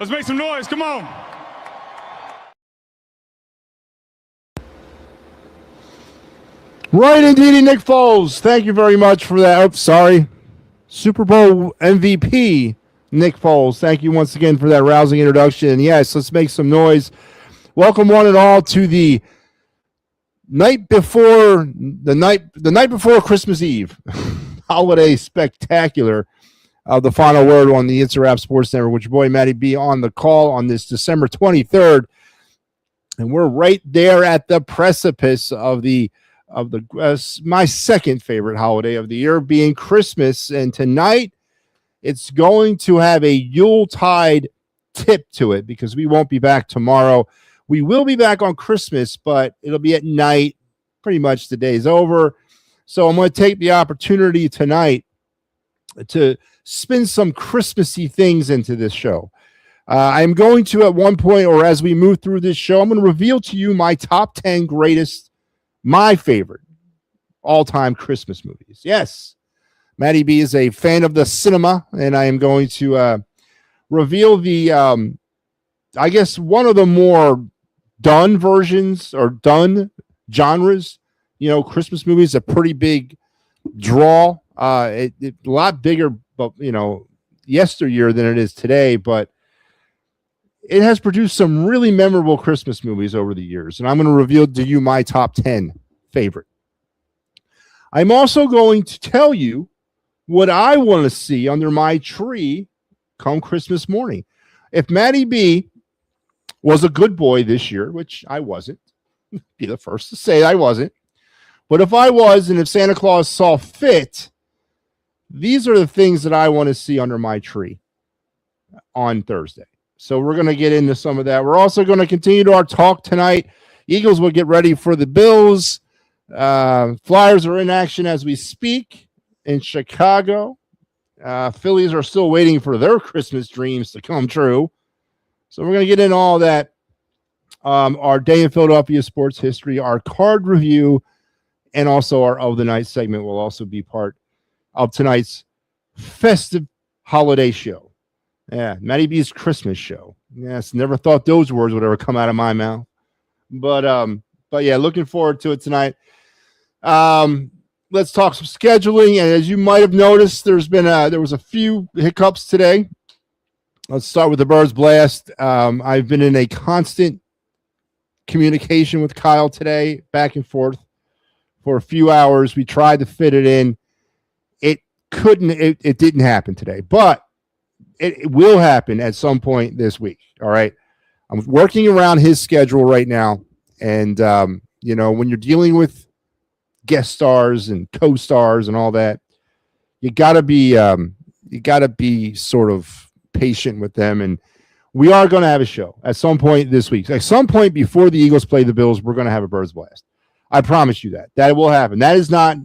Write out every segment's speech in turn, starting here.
Let's make some noise. Come on. Right, indeed, Nick Foles. Thank you very much for that. Oh, sorry. Super Bowl MVP, Nick Foles. Thank you once again for that rousing introduction. Yes, let's make some noise. Welcome one and all to the night before Christmas Eve holiday spectacular of the Final Word on the It's a Wrap Sports Network with your boy MattyB on the call on this December 23rd. And we're right there at the precipice of my second favorite holiday of the year being Christmas. And tonight it's going to have a Yuletide tip to it because we won't be back tomorrow. We will be back on Christmas, but it'll be at night. Pretty much the day's over. So I'm going to take the opportunity tonight to spin some Christmassy things into this show. I'm going to, at one point, or as we move through this show, I'm going to reveal to you my top 10 greatest, my favorite all-time Christmas movies. Yes, MattyB is a fan of the cinema, and I am going to reveal the, I guess, one of the more done versions or done genres. You know, Christmas movies, a pretty big draw. A lot bigger, but yesteryear than it is today. But it has produced some really memorable Christmas movies over the years, and I'm going to reveal to you my top 10 favorite. I'm also going to tell you what I want to see under my tree come Christmas morning. If MattyB was a good boy this year, which I wasn't, be the first to say I wasn't, but if I was, and if Santa Claus saw fit, these are the things that I want to see under my tree on Thursday. So we're going to get into some of that. We're also going to continue to our talk tonight. Eagles will get ready for the Bills. Flyers are in action as we speak in Chicago. Phillies are still waiting for their Christmas dreams to come true. So we're going to get into all that. Our Day in Philadelphia sports history, our card review, and also our Of the Night segment will also be part of tonight's festive holiday show. Yeah, MattyB's Christmas show. Yes, never thought those words would ever come out of my mouth. But yeah, looking forward to it tonight. Let's talk some scheduling. And as you might have noticed, there was a few hiccups today. Let's start with the Birds Blast. I've been in a constant communication with Kyle today, back and forth for a few hours. We tried to fit it in. It didn't happen today, but it will happen at some point this week. All right. I'm working around his schedule right now. And, when you're dealing with guest stars and co-stars and all that, you gotta be sort of patient with them. And we are going to have a show at some point this week. At some point before the Eagles play the Bills, we're going to have a Birds Blast. I promise you that will happen. That is not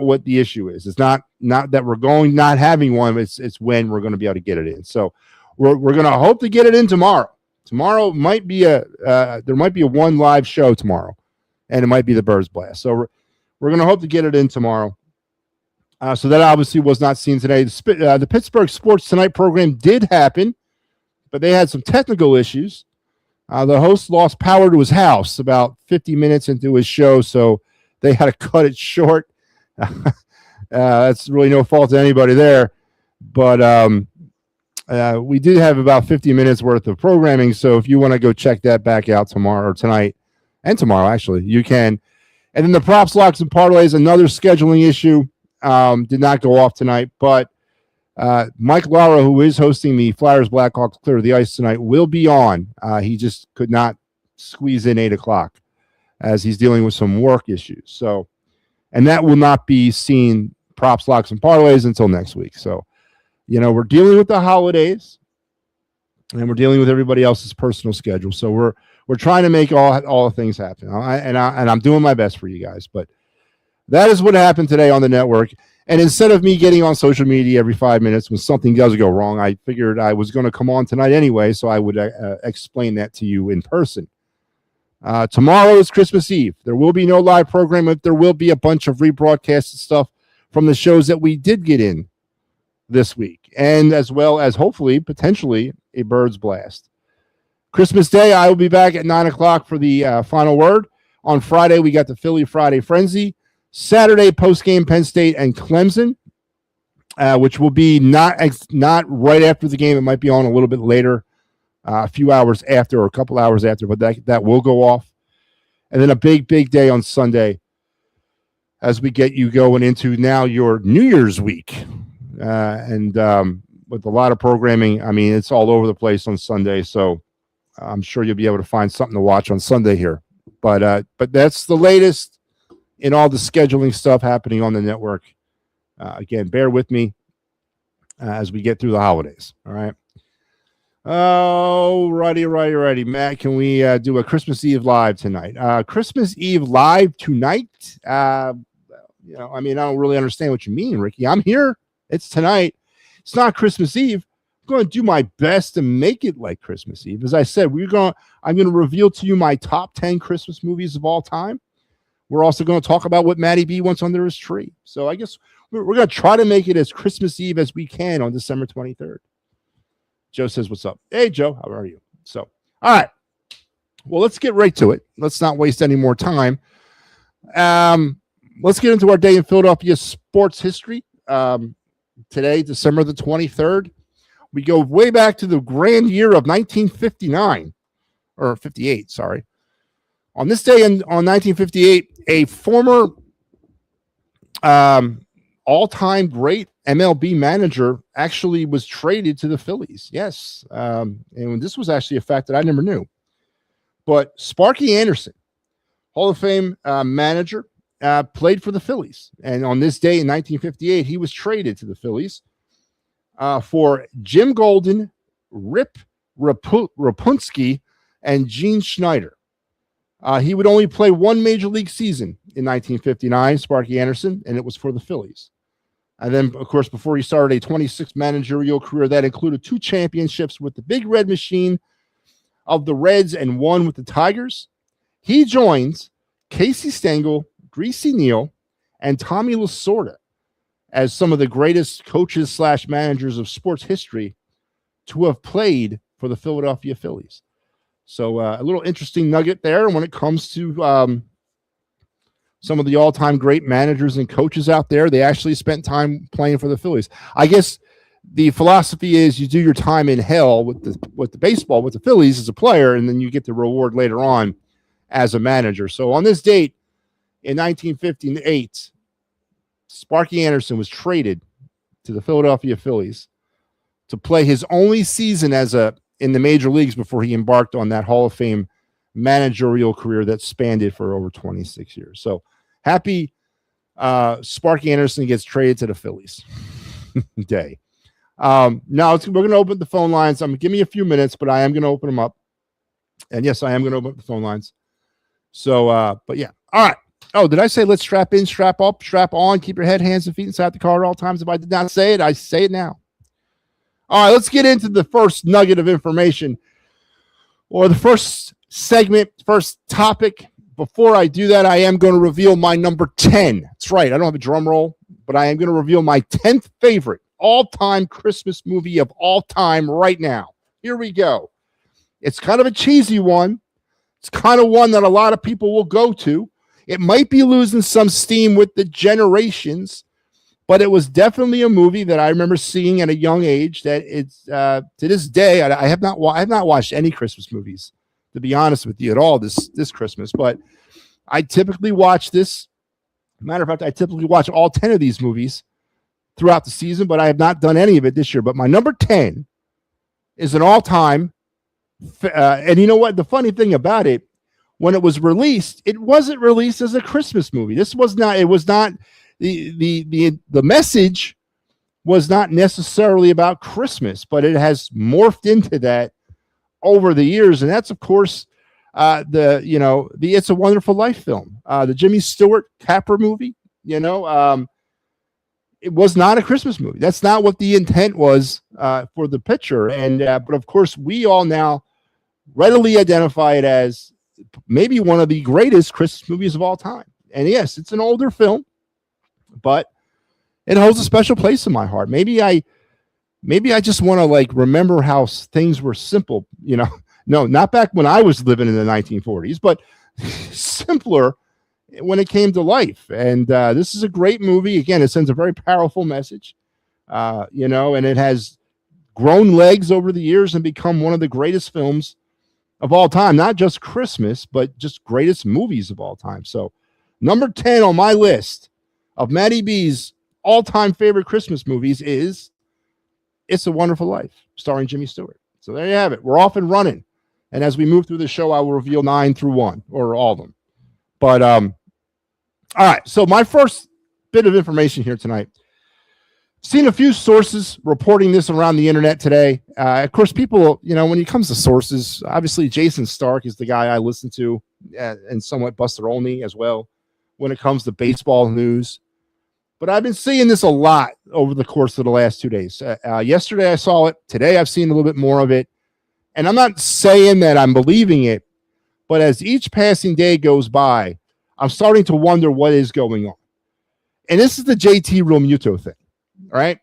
what the issue is. It's not that we're not having one. It's when we're going to be able to get it in. So we're going to hope to get it in tomorrow. Tomorrow might be there might be a one live show tomorrow, and it might be the Birds Blast. So we're going to hope to get it in tomorrow. So that obviously was not seen today. The Pittsburgh Sports Tonight program did happen, but they had some technical issues. The host lost power to his house about 50 minutes into his show, so they had to cut it short. That's really no fault to anybody there. But we did have about 50 minutes worth of programming, so if you want to go check that back out tomorrow or tonight and tomorrow, actually, you can. And then the props, locks, and parlays, another scheduling issue, did not go off tonight, but Mike Lara, who is hosting the Flyers Blackhawks Clear the Ice tonight, will be on. He just could not squeeze in 8 o'clock as he's dealing with some work issues. So, and that will not be seen props, locks, and parlays until next week. So, we're dealing with the holidays and we're dealing with everybody else's personal schedule. So we're trying to make all things happen. And I'm doing my best for you guys, but that is what happened today on the network. And instead of me getting on social media every 5 minutes when something does go wrong, I figured I was going to come on tonight anyway, so I would explain that to you in person. Tomorrow is Christmas Eve. There will be no live program, but there will be a bunch of rebroadcasted stuff from the shows that we did get in this week, and as well as hopefully, potentially, a Birds Blast. Christmas Day, I will be back at 9 o'clock for the final word. On Friday, we got the Philly Friday Frenzy. Saturday, post-game Penn State and Clemson, which will be not right after the game. It might be on a little bit later, a few hours after or a couple hours after, but that will go off. And then a big day on Sunday as we get you going into now your New Year's week. And with a lot of programming, I mean, it's all over the place on Sunday, so I'm sure you'll be able to find something to watch on Sunday here. But that's the latest in all the scheduling stuff happening on the network. Again, bear with me as we get through the holidays. All right. Oh, righty. Matt, can we do a Christmas Eve live tonight? Christmas Eve live tonight? I don't really understand what you mean, Ricky. I'm here. It's tonight. It's not Christmas Eve. I'm going to do my best to make it like Christmas Eve. As I said, I'm going to reveal to you my top 10 Christmas movies of all time. We're also going to talk about what MattyB wants under his tree. So I guess we're going to try to make it as Christmas Eve as we can on December 23rd. Joe says, what's up? Hey, Joe, how are you? So, all right. Well, let's get right to it. Let's not waste any more time. Let's get into our day in Philadelphia sports history. Today, December the 23rd. We go way back to the grand year of 1959, or 58, sorry. On this day on 1958, a former all-time great MLB manager actually was traded to the Phillies. Yes. And this was actually a fact that I never knew. But Sparky Anderson, Hall of Fame manager, played for the Phillies. And on this day in 1958, he was traded to the Phillies for Jim Golden, Rip Rapunski, and Gene Schneider. He would only play one major league season in 1959, Sparky Anderson, and it was for the Phillies. And then, of course, before he started a 26 managerial career, that included 2 championships with the Big Red Machine of the Reds and 1 with the Tigers. He joins Casey Stengel, Greasy Neal, and Tommy Lasorda as some of the greatest coaches / managers of sports history to have played for the Philadelphia Phillies. So a little interesting nugget there when it comes to some of the all-time great managers and coaches out there. They actually spent time playing for the Phillies. I guess the philosophy is you do your time in hell with the baseball, with the Phillies as a player, and then you get the reward later on as a manager. So on this date in 1958, Sparky Anderson was traded to the Philadelphia Phillies to play his only season in the major leagues before he embarked on that Hall of Fame managerial career that spanned it for over 26 years. So happy Sparky Anderson gets traded to the Phillies day. Now we're going to open the phone lines. Give me a few minutes, but I am going to open them up. And yes, I am going to open up the phone lines. So, but yeah. All right. Oh, did I say let's strap in, strap up, strap on, keep your head, hands, and feet inside the car at all times? If I did not say it, I say it now. All right, let's get into the first nugget of information, or the first segment, first topic. Before I do that, I am going to reveal my number 10. That's right. I don't have a drum roll, but I am going to reveal my 10th favorite all-time Christmas movie of all time right now. Here we go. It's kind of a cheesy one. It's kind of one that a lot of people will go to. It might be losing some steam with the generations, but it was definitely a movie that I remember seeing at a young age. That it's to this day I have not watched any Christmas movies, to be honest with you, at all this Christmas. But I typically watch this. Matter of fact, I typically watch all 10 of these movies throughout the season, but I have not done any of it this year. But my number 10 is an all-time. And you know what? The funny thing about it, when it was released, it wasn't released as a Christmas movie. This was not. It was not. The message was not necessarily about Christmas, but it has morphed into that over the years, and that's of course the It's a Wonderful Life film, the Jimmy Stewart Capra movie. It was not a Christmas movie. That's not what the intent was for the picture, and but of course we all now readily identify it as maybe one of the greatest Christmas movies of all time. And yes, it's an older film, but it holds a special place in my heart. Maybe I maybe I just want to like remember how things were simple, no, not back when I was living in the 1940s, but simpler when it came to life. And this is a great movie. Again, it sends a very powerful message, and it has grown legs over the years and become one of the greatest films of all time, not just Christmas, but just greatest movies of all time. So number 10 on my list of Matty B's all-time favorite Christmas movies is It's a Wonderful Life, starring Jimmy Stewart. So there you have it. We're off and running. And as we move through the show, I will reveal 9 through 1, or all of them. But, all right. So my first bit of information here tonight. Seen a few sources reporting this around the internet today. Of course, people, when it comes to sources, obviously Jason Stark is the guy I listen to, and somewhat Buster Olney as well when it comes to baseball news. But I've been seeing this a lot over the course of the last 2 days. Yesterday I saw it. Today I've seen a little bit more of it. And I'm not saying that I'm believing it, but as each passing day goes by, I'm starting to wonder what is going on. And this is the JT Realmuto thing. All right.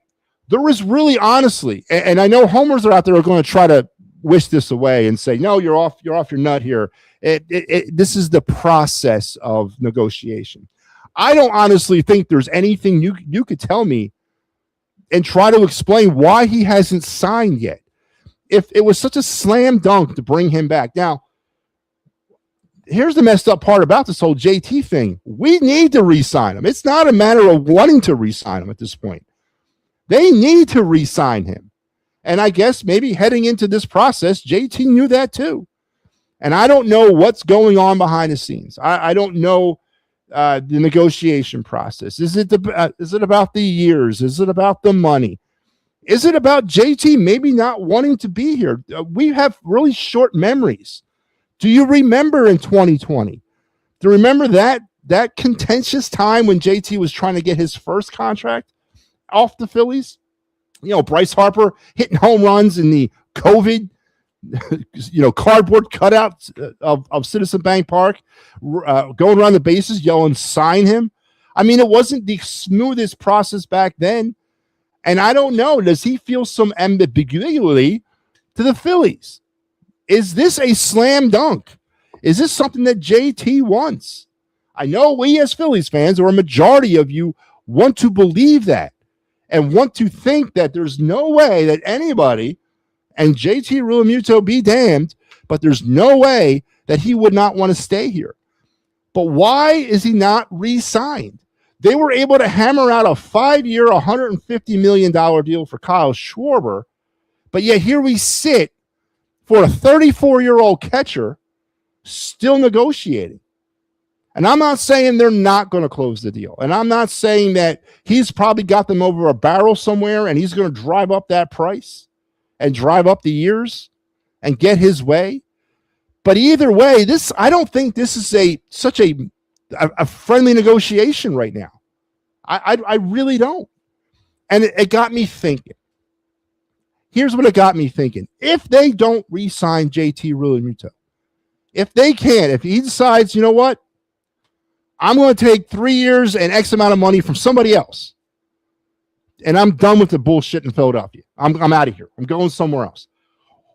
There is really, honestly, and I know homers are out there are going to try to wish this away and say, no, you're off your nut here. This is the process of negotiation. I don't honestly think there's anything you could tell me and try to explain why he hasn't signed yet. If it was such a slam dunk to bring him back. Now, here's the messed up part about this whole JT thing. We need to re-sign him. It's not a matter of wanting to re-sign him at this point. They need to re-sign him. And I guess maybe heading into this process, JT knew that too. And I don't know what's going on behind the scenes. I don't know the negotiation process. Is it about the years? Is it about the money? Is it about JT maybe not wanting to be here? We have really short memories. Do you remember in 2020? Do you remember that contentious time when JT was trying to get his first contract off the Phillies? Bryce Harper hitting home runs in the COVID, cardboard cutouts of Citizen Bank Park, going around the bases, yelling, sign him. I mean, it wasn't the smoothest process back then. And I don't know, does he feel some ambiguity to the Phillies? Is this a slam dunk? Is this something that JT wants? I know we as Phillies fans, or a majority of you, want to believe that and want to think that there's no way that anybody, and JT Realmuto be damned, but there's no way that he would not want to stay here. But why is he not re-signed? They were able to hammer out a 5-year, $150 million deal for Kyle Schwarber, but yet here we sit for a 34-year-old catcher still negotiating. And I'm not saying they're not going to close the deal. And I'm not saying that he's probably got them over a barrel somewhere and he's going to drive up that price and drive up the years and get his way. But either way, I don't think this is such a friendly negotiation right now. I really don't. And it got me thinking. Here's what it got me thinking. If they don't re-sign JT Realmuto, if he decides, you know what, I'm going to take 3 years and X amount of money from somebody else, and I'm done with the bullshit in Philadelphia. I'm out of here. I'm going somewhere else.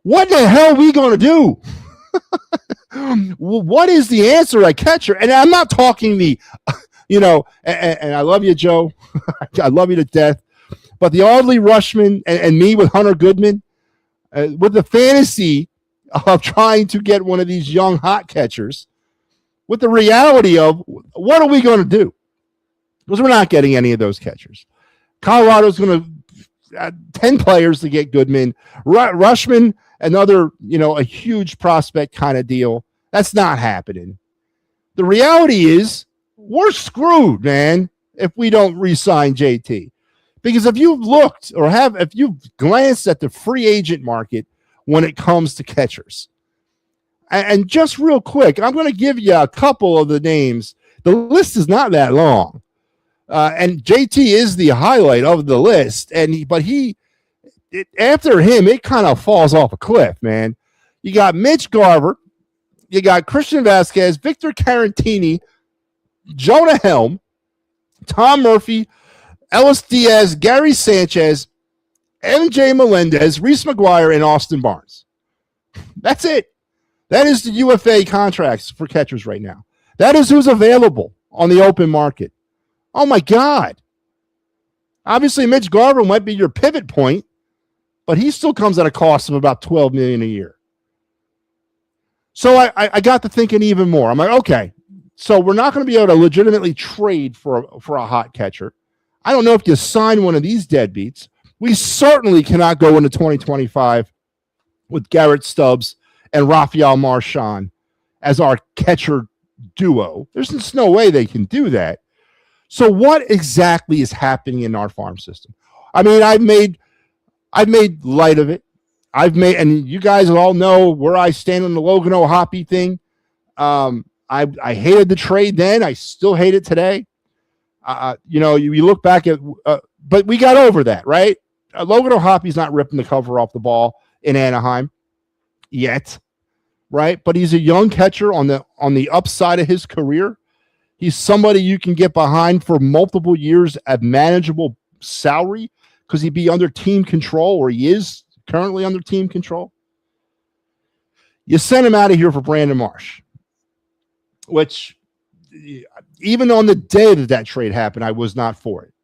What the hell are we going to do? Well, what is the answer at catcher? And I'm not talking and I love you, Joe. I love you to death. But the Audley Rushman and me with Hunter Goodman, with the fantasy of trying to get one of these young hot catchers, with the reality of what are we going to do? Because we're not getting any of those catchers. Colorado's going to 10 players to get Goodman. Rushman, another, a huge prospect kind of deal. That's not happening. The reality is we're screwed, man, if we don't re-sign JT. Because if you've looked if you've glanced at the free agent market when it comes to catchers, and just real quick, I'm going to give you a couple of the names. The list is not that long. And JT is the highlight of the list. After him, it kind of falls off a cliff, man. You got Mitch Garver. You got Christian Vasquez, Victor Carantini, Jonah Helm, Tom Murphy, Ellis Diaz, Gary Sanchez, MJ Melendez, Reese McGuire, and Austin Barnes. That's it. That is the UFA contracts for catchers right now. That is who's available on the open market. Oh, my God. Obviously, Mitch Garver might be your pivot point, but he still comes at a cost of about $12 million a year. So I got to thinking even more. I'm like, okay, so we're not going to be able to legitimately trade for a hot catcher. I don't know if you sign one of these deadbeats. We certainly cannot go into 2025 with Garrett Stubbs and Rafael Marchand as our catcher duo. There's just no way they can do that. So what exactly is happening in our farm system? I mean, I've made light of it. And you guys all know where I stand on the Logan O'Hoppe thing. I hated the trade then. I still hate it today. You look back at, but we got over that, right? Logan O'Hoppe's not ripping the cover off the ball in Anaheim yet, right? But he's a young catcher on the upside of his career. He's somebody you can get behind for multiple years at manageable salary because he'd be under team control, or he is currently under team control. You sent him out of here for Brandon Marsh, which even on the day that trade happened, I was not for it.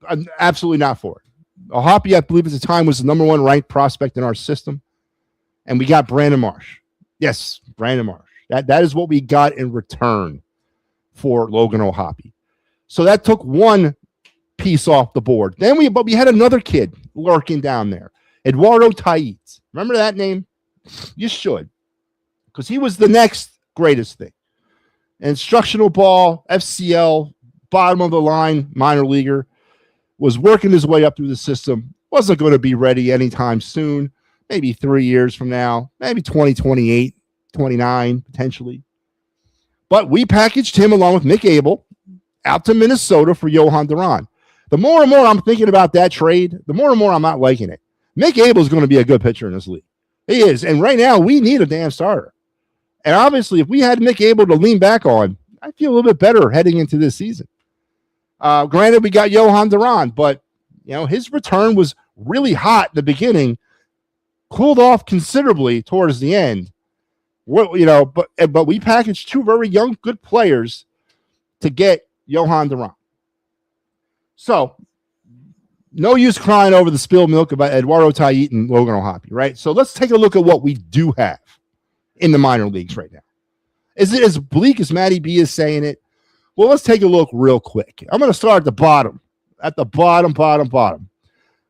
I'm absolutely not for it. O'Hoppe, I believe at the time, was the number one ranked prospect in our system, and we got Brandon Marsh. Yes, Brandon Marsh. That is what we got in return for Logan O'Hoppe. So that took one piece off the board. But we had another kid lurking down there, Eduardo Taiz. Remember that name? You should, because he was the next greatest thing. Instructional ball, FCL, bottom of the line, minor leaguer, was working his way up through the system. Wasn't going to be ready anytime soon. Maybe 3 years from now, maybe 2028, 29 potentially. But we packaged him along with Mick Abel out to Minnesota for Johan Duran. The more and more I'm thinking about that trade, the more and more I'm not liking it. Mick Abel is going to be a good pitcher in this league. He is. And right now, we need a damn starter. And obviously, if we had Mick Abel to lean back on, I feel a little bit better heading into this season. Granted, we got Johan Duran, but his return was really hot in the beginning, cooled off considerably towards the end. But we packaged two very young, good players to get Johan Duran. So, no use crying over the spilled milk about Eduardo Taiz and Logan O'Hoppe, right? So let's take a look at what we do have in the minor leagues right now. Is it as bleak as MattyB is saying it? Well, let's take a look real quick. I'm going to start at the bottom. At the bottom.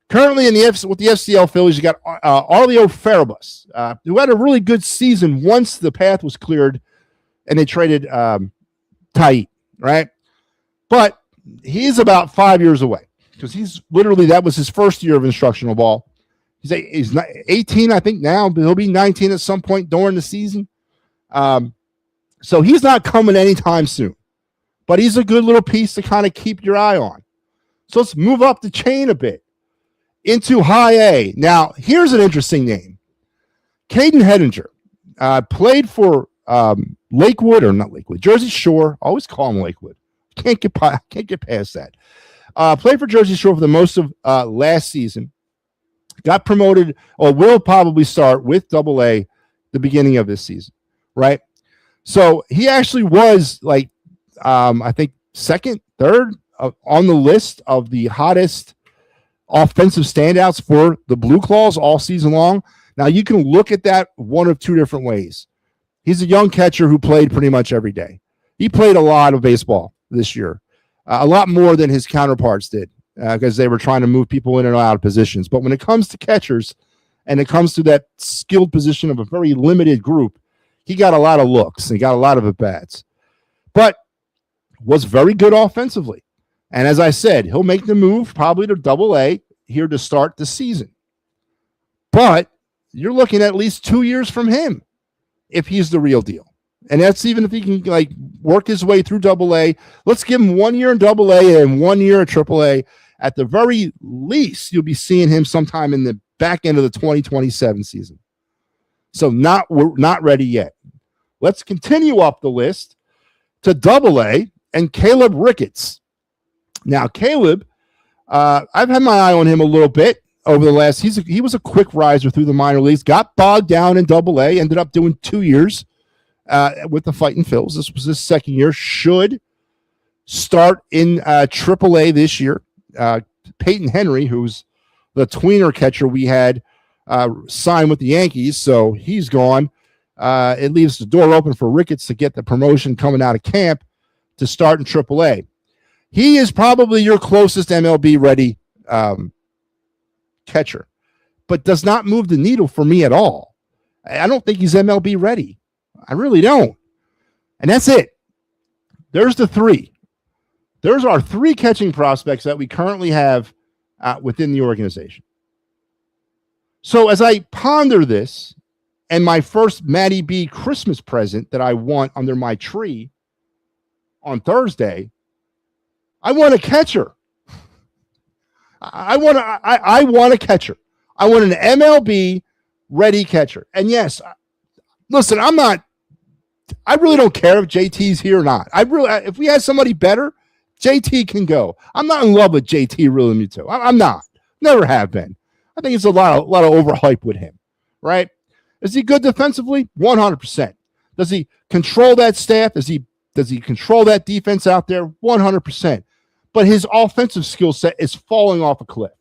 Currently with the FCL Phillies, you got Arleo Farabus, who had a really good season once the path was cleared and they traded Taiz, right? But he's about 5 years away because that was his first year of instructional ball. He's 18, I think, now, but he'll be 19 at some point during the season. So he's not coming anytime soon. But he's a good little piece to kind of keep your eye on. So let's move up the chain a bit into high A. Now, here's an interesting name. Caden Hedinger played for Jersey Shore. I always call him Lakewood. Can't get past that. Played for Jersey Shore for the most of last season. Got promoted, or will probably start with Double-A the beginning of this season, right? So he actually was I think second, third on the list of the hottest offensive standouts for the Blue Claws all season long. Now, you can look at that one of two different ways. He's a young catcher who played pretty much every day. He played a lot of baseball this year, a lot more than his counterparts did because they were trying to move people in and out of positions. But when it comes to catchers and it comes to that skilled position of a very limited group, he got a lot of looks and got a lot of at-bats. But was very good offensively. And as I said, he'll make the move probably to Double-A here to start the season. But you're looking at least 2 years from him if he's the real deal. And that's even if he can work his way through Double-A. Let's give him 1 year in Double-A and 1 year at Triple-A. At the very least, you'll be seeing him sometime in the back end of the 2027 season. So we're not ready yet. Let's continue up the list to Double-A and Caleb Ricketts. Now, Caleb, I've had my eye on him a little bit. over the last. He was a quick riser through the minor leagues. Got bogged down in Double-A. Ended up doing 2 years with the Fighting Phils. This was his second year. Should start in Triple-A this year. Peyton Henry, who's the tweener catcher we had signed with the Yankees, so he's gone. It leaves the door open for Ricketts to get the promotion coming out of camp to start in Triple-A. He is probably your closest MLB ready catcher, but does not move the needle for me at all. I don't think he's MLB ready. I really don't. And that's it. There's the three. There's our three catching prospects that we currently have within the organization. So as I ponder this, and my first MattyB Christmas present that I want under my tree on Thursday, I want a catcher. I want a catcher. I want an MLB ready catcher. And yes, listen, I really don't care if JT's here or not. If we had somebody better, JT can go. I'm not in love with JT Realmuto. I'm not. Never have been. I think it's a lot of overhype with him, right? Is he good defensively? 100%. Does he control that staff? Does he control that defense out there? 100%. But his offensive skill set is falling off a cliff.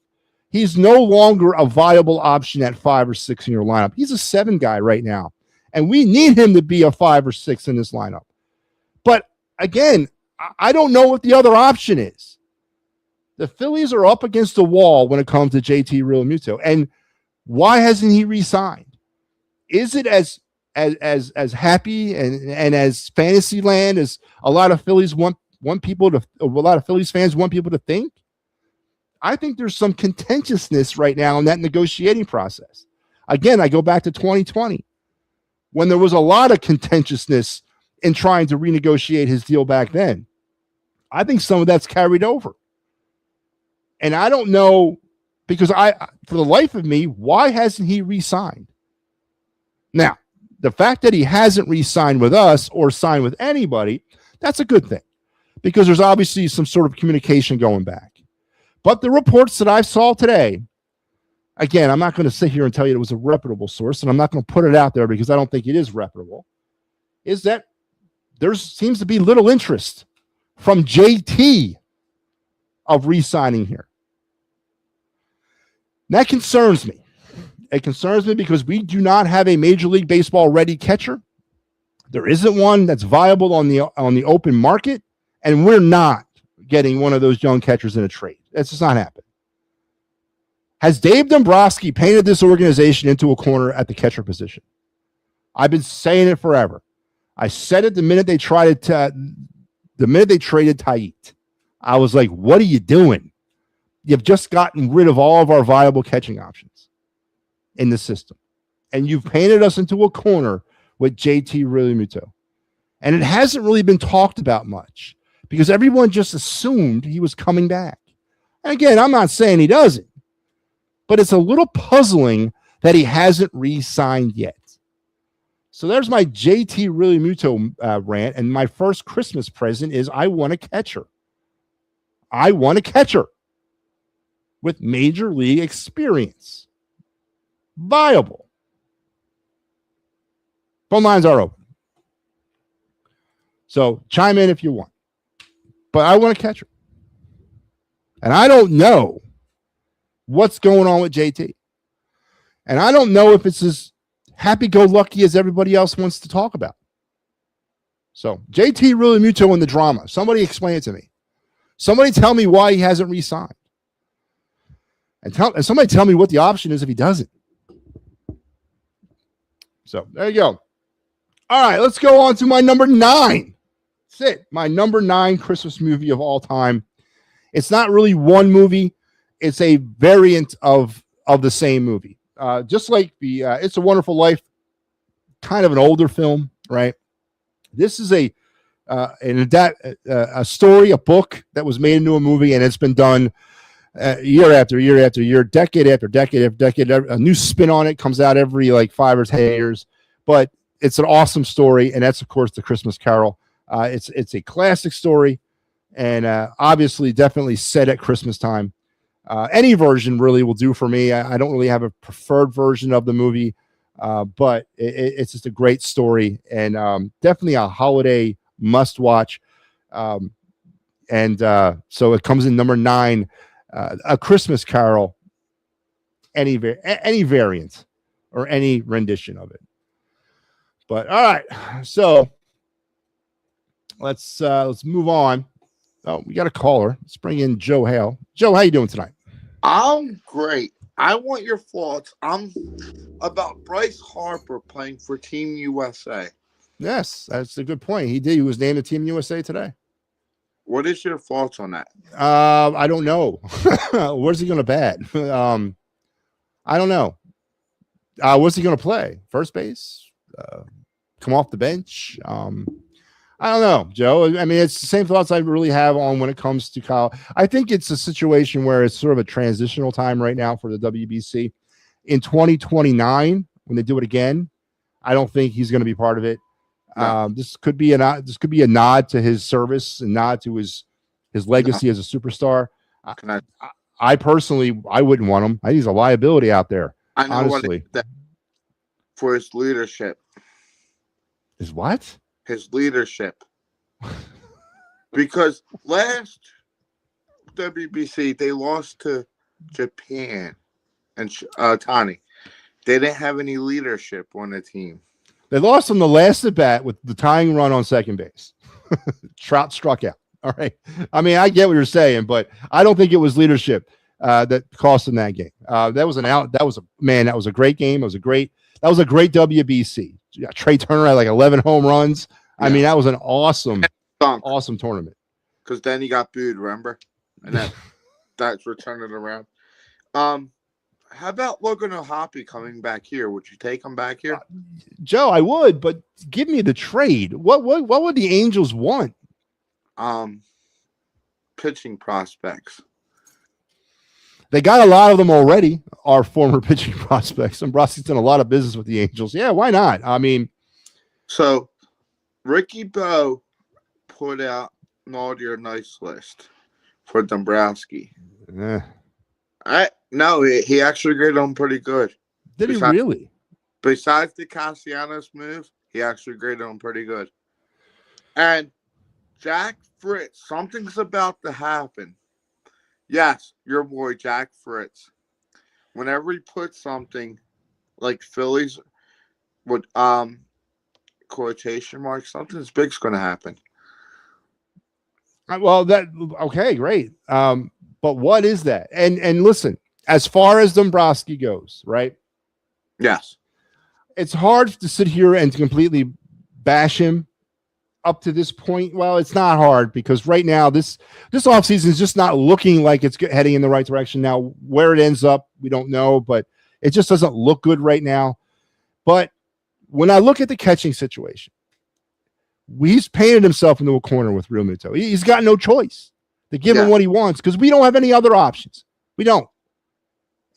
He's no longer a viable option at 5 or 6 in your lineup. He's a 7 guy right now, and we need him to be a 5 or 6 in this lineup. But again, I don't know what the other option is. The Phillies are up against the wall when it comes to JT Realmuto, and why hasn't he re-signed? Is it as happy and as fantasy land as a lot of Phillies want people to? A lot of Phillies fans want people to think. I think there's some contentiousness right now in that negotiating process. Again, I go back to 2020 when there was a lot of contentiousness in trying to renegotiate his deal back then. I think some of that's carried over, and I don't know because for the life of me, why hasn't he re-signed? Now, the fact that he hasn't re-signed with us or signed with anybody, that's a good thing because there's obviously some sort of communication going back. But the reports that I saw today, again, I'm not going to sit here and tell you it was a reputable source, and I'm not going to put it out there because I don't think it is reputable, is that there seems to be little interest from JT of re-signing here. That concerns me. It concerns me because we do not have a Major League Baseball ready catcher. There isn't one that's viable on the open market, and we're not getting one of those young catchers in a trade. That's just not happening. Has Dave Dombrowski painted this organization into a corner at the catcher position? I've been saying it forever. I said it the minute they traded Tait. I was like, what are you doing? You've just gotten rid of all of our viable catching options in the system. And you've painted us into a corner with JT Realmuto. And it hasn't really been talked about much because everyone just assumed he was coming back. And again, I'm not saying he doesn't, but it's a little puzzling that he hasn't re-signed yet. So there's my JT Realmuto rant, and my first Christmas present is I want a catcher. I want a catcher with major league experience. Viable. Phone lines are open. So chime in if you want. But I want a catcher. And I don't know what's going on with JT. And I don't know if it's as happy-go-lucky as everybody else wants to talk about. So JT Realmuto and the drama. Somebody explain it to me. Somebody tell me why he hasn't re-signed. And somebody tell me what the option is if he doesn't. So there you go. All right, let's go on to my number 9. That's it. My number 9 Christmas movie of all time. It's not really one movie. It's a variant of the same movie. Just like the It's a Wonderful Life, kind of an older film, right? This is a story, a book that was made into a movie, and it's been done year after year after year, decade after decade after decade. A new spin on it comes out every like 5 or 10 years, but it's an awesome story, and that's of course The Christmas Carol. It's a classic story, and obviously definitely set at Christmas time. Any version really will do for me. I don't really have a preferred version of the movie, but it's just a great story and definitely a holiday must watch. So it comes in number 9, A Christmas Carol, any variant or any rendition of it. But all right, so let's move on. Oh, we got a caller. Let's bring in Joe Hale. Joe, how you doing tonight? I'm great. I want your thoughts. About Bryce Harper playing for Team USA. Yes, that's a good point. He was named to Team USA today. What is your thoughts on that? I don't know. Where's he going to bat? I don't know. What's he going to play? First base? Come off the bench? I don't know, Joe. I mean, it's the same thoughts I really have on when it comes to Kyle. I think it's a situation where it's sort of a transitional time right now for the WBC. In 2029, when they do it again, I don't think he's going to be part of it. No. This could be a nod to his service and nod to his legacy as a superstar. I personally, I wouldn't want him. I think he's a liability out there. I know honestly. For his leadership. His what? His leadership. Because last WBC, they lost to Japan and Tani. They didn't have any leadership on the team. They lost on the last at bat with the tying run on second base. Trout struck out. All right. I mean, I get what you're saying, but I don't think it was leadership that cost them that game. That was a great game. That was a great WBC. Yeah, Trey Turner had like 11 home runs. Yeah. I mean, that was an awesome tournament. Because then he got booed, remember? And that's returning around. How about Logan O'Hoppe coming back here? Would you take him back here? Joe, I would, but give me the trade. What would the Angels want? Pitching prospects. They got a lot of them already, our former pitching prospects. Dombrowski's done a lot of business with the Angels. Yeah, why not? I mean. So, Ricky Bowe put out an all-year nice list for Dombrowski. Yeah. No, he actually graded him pretty good. Did he really? Besides the Castellanos move, he actually graded him pretty good. And Jack Fritz, something's about to happen. Yes, your boy Jack Fritz. Whenever he puts something like Phillies with quotation marks, something's big's going to happen. Well, okay, great. But what is that? And listen, as far as Dombrowski goes, right? Yes. It's hard to sit here and to completely bash him up to this point. Well, it's not hard because right now this offseason is just not looking like it's heading in the right direction. Now, where it ends up, we don't know, but it just doesn't look good right now. But when I look at the catching situation, he's painted himself into a corner with Real Muto. He's got no choice to give him what he wants because we don't have any other options. We don't.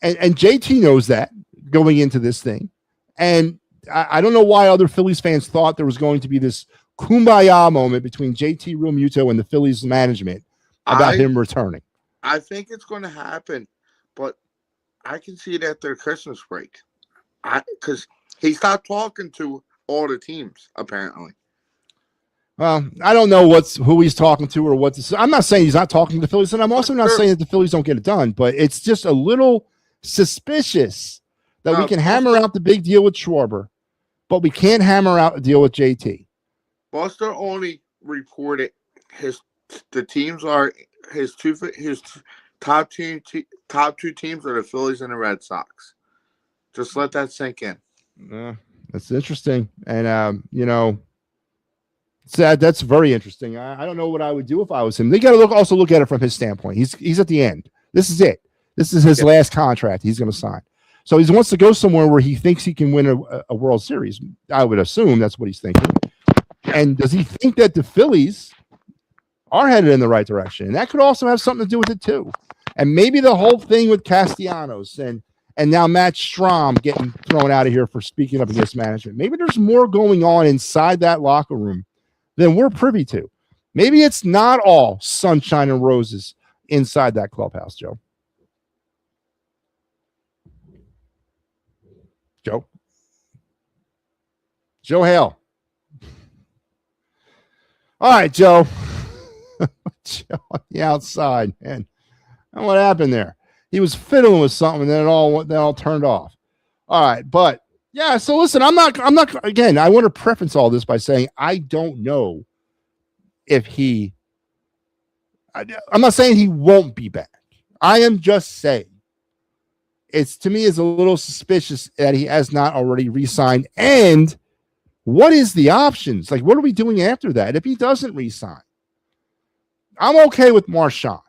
And JT knows that going into this thing. And I don't know why other Phillies fans thought there was going to be this kumbaya moment between JT Realmuto and the Phillies management about him returning. I think it's going to happen, but I can see it after Christmas break. Because he stopped talking to all the teams, apparently. Well, I don't know who he's talking to or what to say. I'm not saying he's not talking to the Phillies, and I'm also not saying that the Phillies don't get it done, but it's just a little suspicious that we can hammer out the big deal with Schwarber, but we can't hammer out a deal with JT. Buster only reported his top two teams are the Phillies and the Red Sox. Just let that sink in. That's interesting, and that's very interesting. I don't know what I would do if I was him. They got to also look at it from his standpoint. He's at the end. This is it. This is his last contract he's going to sign. So he wants to go somewhere where he thinks he can win a World Series. I would assume that's what he's thinking. And does he think that the Phillies are headed in the right direction? And that could also have something to do with it too. And maybe the whole thing with Castellanos and now Matt Strom getting thrown out of here for speaking up against management. Maybe there's more going on inside that locker room than we're privy to. Maybe it's not all sunshine and roses inside that clubhouse, Joe. Joe. Joe Hale. All right, Joe. Joe on the outside, man. And what happened there? He was fiddling with something, and then it all turned off. All right, but yeah. So listen, I'm not. Again, I want to preface all this by saying I don't know if he. I'm not saying he won't be back. I am just saying it's to me is a little suspicious that he has not already re-signed. And what is the options? Like, what are we doing after that if he doesn't re-sign? I'm okay with Marshawn.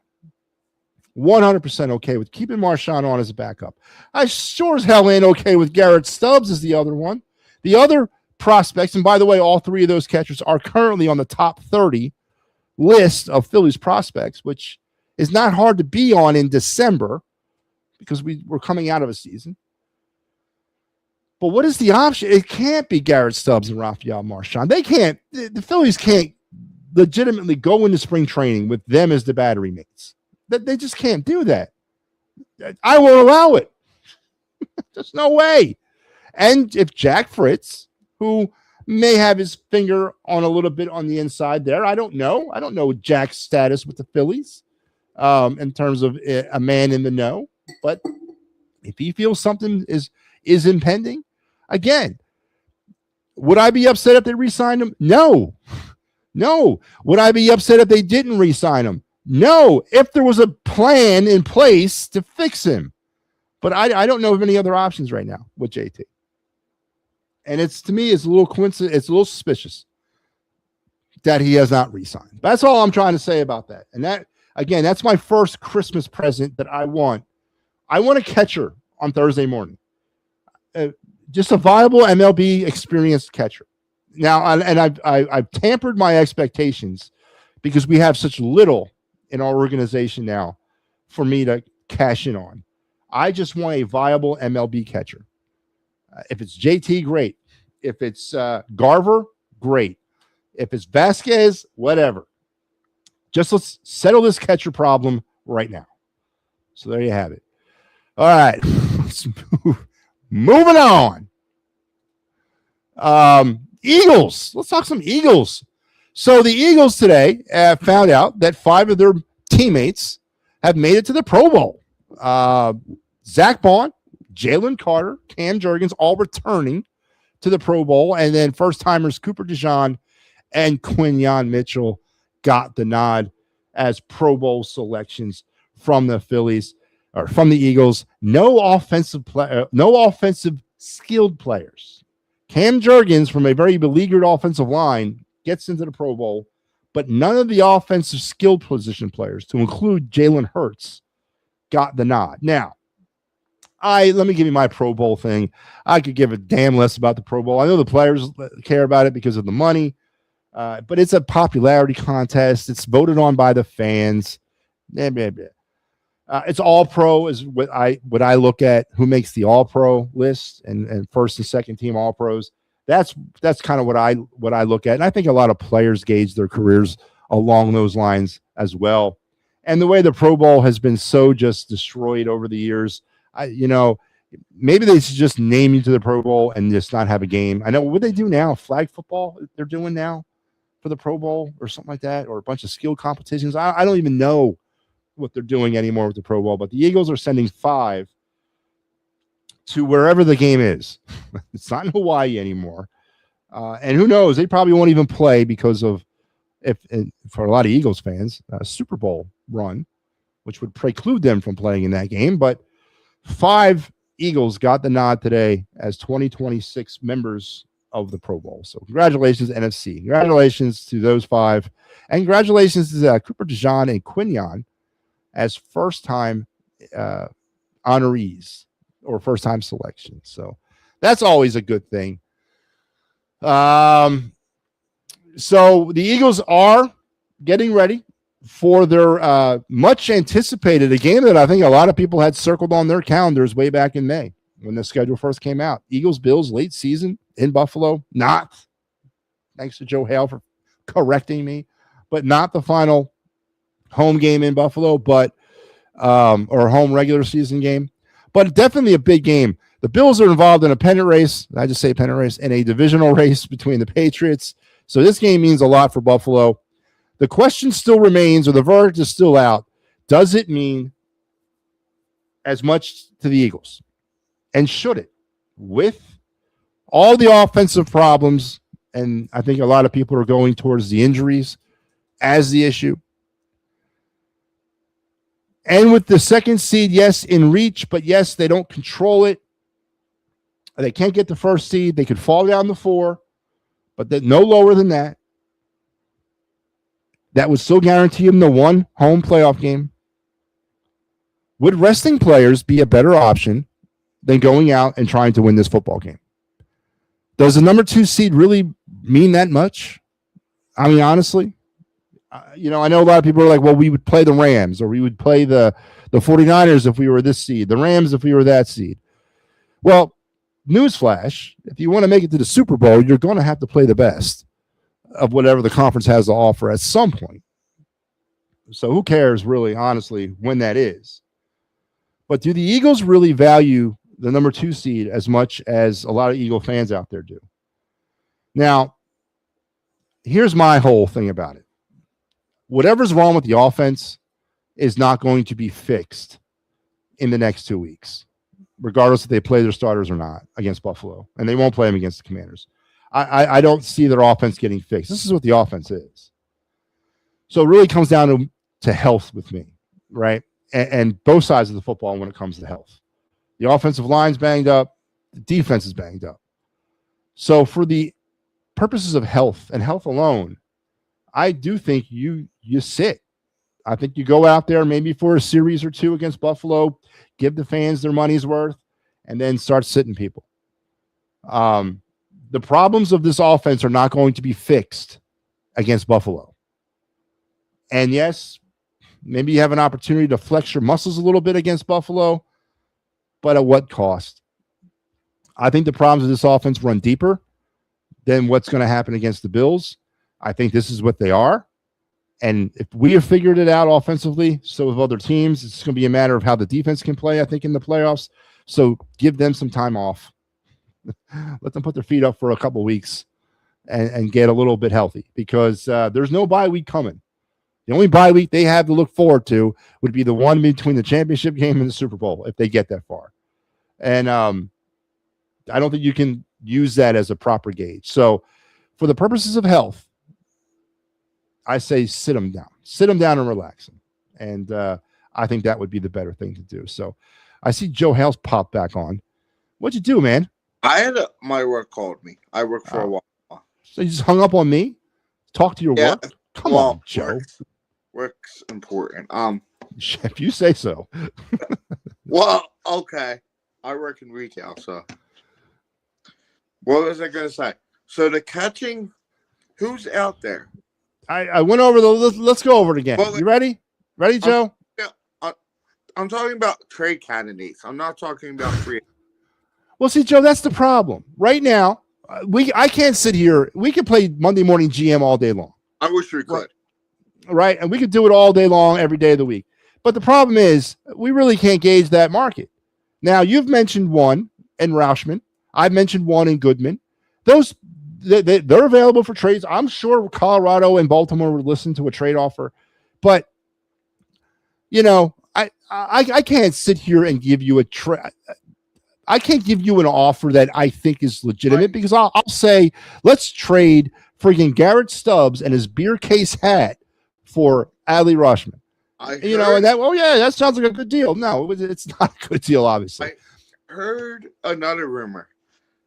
100% okay with keeping Marshawn on as a backup. I sure as hell ain't okay with Garrett Stubbs as the other one. The other prospects, and by the way, all three of those catchers are currently on the top 30 list of Phillies prospects, which is not hard to be on in December because we're coming out of a season. But what is the option? It can't be Garrett Stubbs and Rafael Marshawn. They can't. The Phillies can't legitimately go into spring training with them as the battery mates. They just can't do that. I won't allow it. There's no way. And if Jack Fritz, who may have his finger on a little bit on the inside there, I don't know. I don't know Jack's status with the Phillies in terms of a man in the know. But if he feels something is impending, again, would I be upset if they re-signed him? No. Would I be upset if they didn't re-sign him? No. If there was a plan in place to fix him. But I don't know of any other options right now with JT. And to me, it's a little coincidence. It's a little suspicious that he has not re-signed. That's all I'm trying to say about that. And that, again, that's my first Christmas present that I want. I want a catcher on Thursday morning. Just a viable MLB experienced catcher. Now, and I've tampered my expectations because we have such little in our organization now for me to cash in on. I just want a viable MLB catcher. If it's JT, great. If it's Garver, great. If it's Vasquez, whatever. Just let's settle this catcher problem right now. So there you have it. All right. Let's moving on. Eagles. Let's talk some Eagles. So the Eagles today found out that 5 of their teammates have made it to the Pro Bowl. Zach Bond, Jalen Carter, Cam Jurgens, all returning to the Pro Bowl. And then first-timers Cooper DeJean and Quinyon Mitchell got the nod as Pro Bowl selections from the Phillies or from the Eagles. No offensive skilled players. Cam Jurgens from a very beleaguered offensive line gets into the Pro Bowl, but none of the offensive skilled position players, to include Jalen Hurts, got the nod. Now, let me give you my Pro Bowl thing. I could give a damn less about the Pro Bowl. I know the players care about it because of the money, but it's a popularity contest. It's voted on by the fans. It's all pro is what I look at. Who makes the all pro list and first and second team all pros? That's kind of what I look at, and I think a lot of players gauge their careers along those lines as well. And the way the Pro Bowl has been so just destroyed over the years, maybe they should just name you to the Pro Bowl and just not have a game. I know what they do now, flag football they're doing now for the Pro Bowl or something like that, or a bunch of skill competitions. I don't even know what they're doing anymore with the Pro Bowl, but the Eagles are sending 5 to wherever the game is. It's not in Hawaii anymore. And who knows, they probably won't even play because of, for a lot of Eagles fans, a Super Bowl run, which would preclude them from playing in that game. But 5 Eagles got the nod today as 2026 members of the Pro Bowl. So congratulations, NFC. Congratulations to those 5. And congratulations to Cooper DeJean and Quinyon as first-time honorees or first-time selections. So that's always a good thing. So the Eagles are getting ready for their much anticipated, a game that I think a lot of people had circled on their calendars way back in May when the schedule first came out. Eagles-Bills late season in Buffalo. Not, thanks to Joe Hale for correcting me, but not the final home game in Buffalo, but or home regular season game, but definitely a big game. The Bills are involved in a pennant race. I just say pennant race, and a divisional race between the Patriots. So this game means a lot for Buffalo. The question still remains, or the verdict is still out. Does it mean as much to the Eagles? And should it? With all the offensive problems, and I think a lot of people are going towards the injuries as the issue. And with the second seed, yes, in reach, but yes, they don't control it. They can't get the first seed. They could fall down to 4, but no lower than that. That would still guarantee them the one home playoff game. Would resting players be a better option than going out and trying to win this football game? Does the number 2 seed really mean that much? I mean, honestly, I know a lot of people are like, well, we would play the Rams, or we would play the 49ers if we were this seed, the Rams if we were that seed. Well, newsflash, if you want to make it to the Super Bowl, you're going to have to play the best of whatever the conference has to offer at some point. So who cares, really, honestly, when that is? But do the Eagles really value the number 2 seed as much as a lot of Eagle fans out there do? Now, here's my whole thing about it. Whatever's wrong with the offense is not going to be fixed in the next 2 weeks, regardless if they play their starters or not against Buffalo. And they won't play them against the Commanders. I don't see their offense getting fixed. This is what the offense is. So it really comes down to health with me, right? And both sides of the football when it comes to health. The offensive line's banged up. The defense is banged up. So for the purposes of health and health alone, I do think you sit. I think you go out there maybe for a series or 2 against Buffalo, give the fans their money's worth, and then start sitting people. The problems of this offense are not going to be fixed against Buffalo. And yes, maybe you have an opportunity to flex your muscles a little bit against Buffalo, but at what cost? I think the problems of this offense run deeper than what's going to happen against the Bills. I think this is what they are. And if we have figured it out offensively, so with other teams, it's going to be a matter of how the defense can play, I think, in the playoffs. So give them some time off. Let them put their feet up for a couple weeks and get a little bit healthy, because there's no bye week coming. The only bye week they have to look forward to would be the one between the championship game and the Super Bowl, if they get that far. And I don't think you can use that as a proper gauge. So for the purposes of health, I say sit them down and relax them. And I think that would be the better thing to do. So I see Joe Hales pop back on. What'd you do, man? I had my work called me. I work for a while. So you just hung up on me? Talk to your work? Come on, Joe. Work's important. If you say so. Well, okay. I work in retail, so. What was I going to say? So the catching, who's out there? I went over let's go over it again. Well, you ready? Ready, Joe? I'm talking about trade candidates. I'm not talking about free. Well, see, Joe, that's the problem. Right now, I can't sit here. We could play Monday Morning GM all day long. I wish we could. Right? And we could do it all day long, every day of the week. But the problem is, we really can't gauge that market. Now, you've mentioned one in Rauschman. I've mentioned one in Goodman. Those they're available for trades. I'm sure Colorado and Baltimore would listen to a trade offer. But, I can't sit here and give you a trade. I can't give you an offer that I think is legitimate, because I'll say, let's trade friggin' Garrett Stubbs and his beer case hat for Adley Rauschman. And that sounds like a good deal. No, it's not a good deal, obviously. I heard another rumor.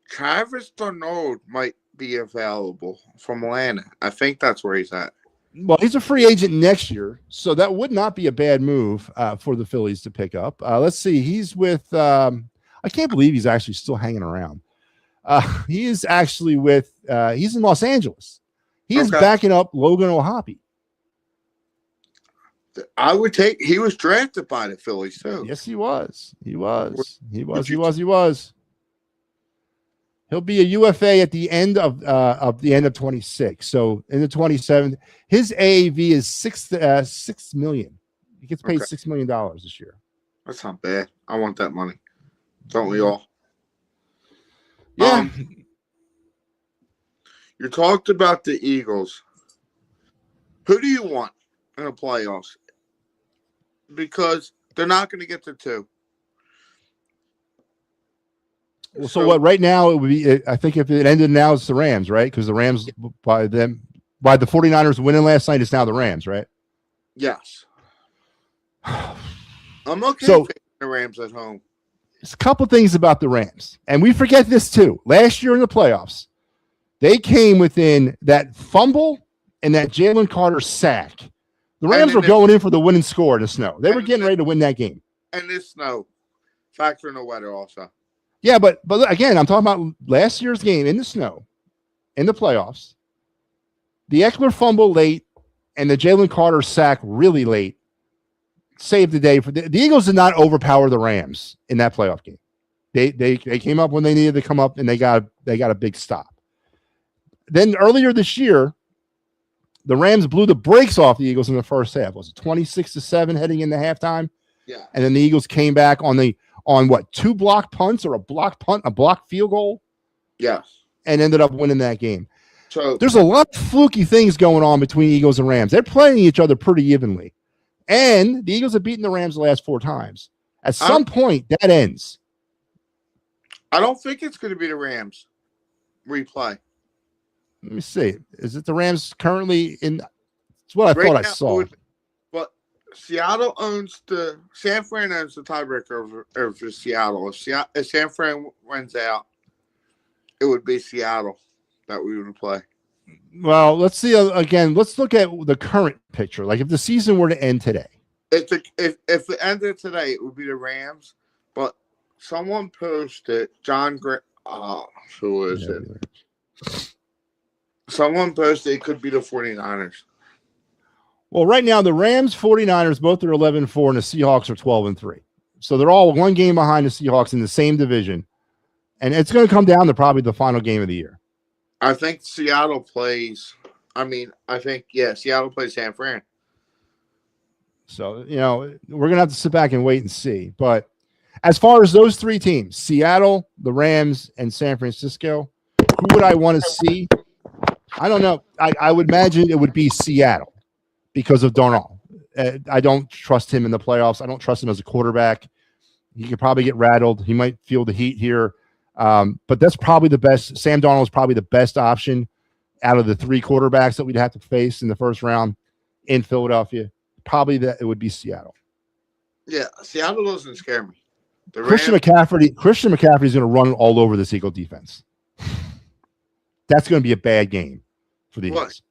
Travis Darnold might be available from Atlanta. I think that's where he's at. Well, he's a free agent next year, so that would not be a bad move for the Phillies to pick up. Let's see. He's with I can't believe he's actually still hanging around. He is actually with he's in Los Angeles. He is backing up Logan O'Hoppe. I would take. He was drafted by the Phillies too. Yes, he was. He was. He'll be a UFA at the end of 26. So in the 27th, his AAV is $6 million. He gets paid $6 million this year. That's not bad. I want that money. Don't we all? Yeah. You talked about the Eagles. Who do you want in the playoffs? Because they're not going to get to 2. Well, so what? Right now, it would be. I think if it ended now, it's the Rams, right? Because the Rams, by the 49ers winning last night, it's now the Rams, right? Yes. I'm okay So, with the Rams at home. There's a couple things about the Rams, and we forget this too. Last year in the playoffs, they came within that fumble and that Jalen Carter sack. The Rams were going in for the winning score in the snow. They were getting ready to win that game. And this snow, factor in the weather also. Yeah, but again, I'm talking about last year's game in the snow, in the playoffs. The Eckler fumble late and the Jalen Carter sack really late saved the day. For the Eagles did not overpower the Rams in that playoff game. They came up when they needed to come up, and they got a big stop. Then earlier this year, the Rams blew the brakes off the Eagles in the first half. Was it 26-7 heading into halftime? Yeah. And then the Eagles came back on what, 2 block punts or a block punt, a block field goal? Yes. And ended up winning that game. So there's a lot of fluky things going on between Eagles and Rams. They're playing each other pretty evenly. And the Eagles have beaten the Rams the last 4 times. At some point, that ends. I don't think it's going to be the Rams replay. Let me see. Is it the Rams currently in? It's what I thought I saw. But Seattle owns San Fran owns the tiebreaker over Seattle. If San Fran wins out, it would be Seattle that we would play. Well, let's see again. Let's look at the current picture. Like if the season were to end today. If it ended today, it would be the Rams. But someone posted who is it? Someone posted it could be the 49ers. Well, right now the Rams, 49ers, both are 11-4, and the Seahawks are 12-3. So they're all one game behind the Seahawks in the same division, and it's going to come down to probably the final game of the year. I think Seattle plays. Seattle plays San Fran. So, we're going to have to sit back and wait and see. But as far as those 3 teams, Seattle, the Rams, and San Francisco, who would I want to see? I don't know. I would imagine it would be Seattle because of Darnold. I don't trust him in the playoffs. I don't trust him as a quarterback. He could probably get rattled. He might feel the heat here. But that's probably the best. Sam Darnold is probably the best option out of the 3 quarterbacks that we'd have to face in the first round in Philadelphia. Probably that it would be Seattle. Yeah, Seattle doesn't scare me. Christian McCaffrey is going to run all over this Eagle defense. That's going to be a bad game for the Eagles.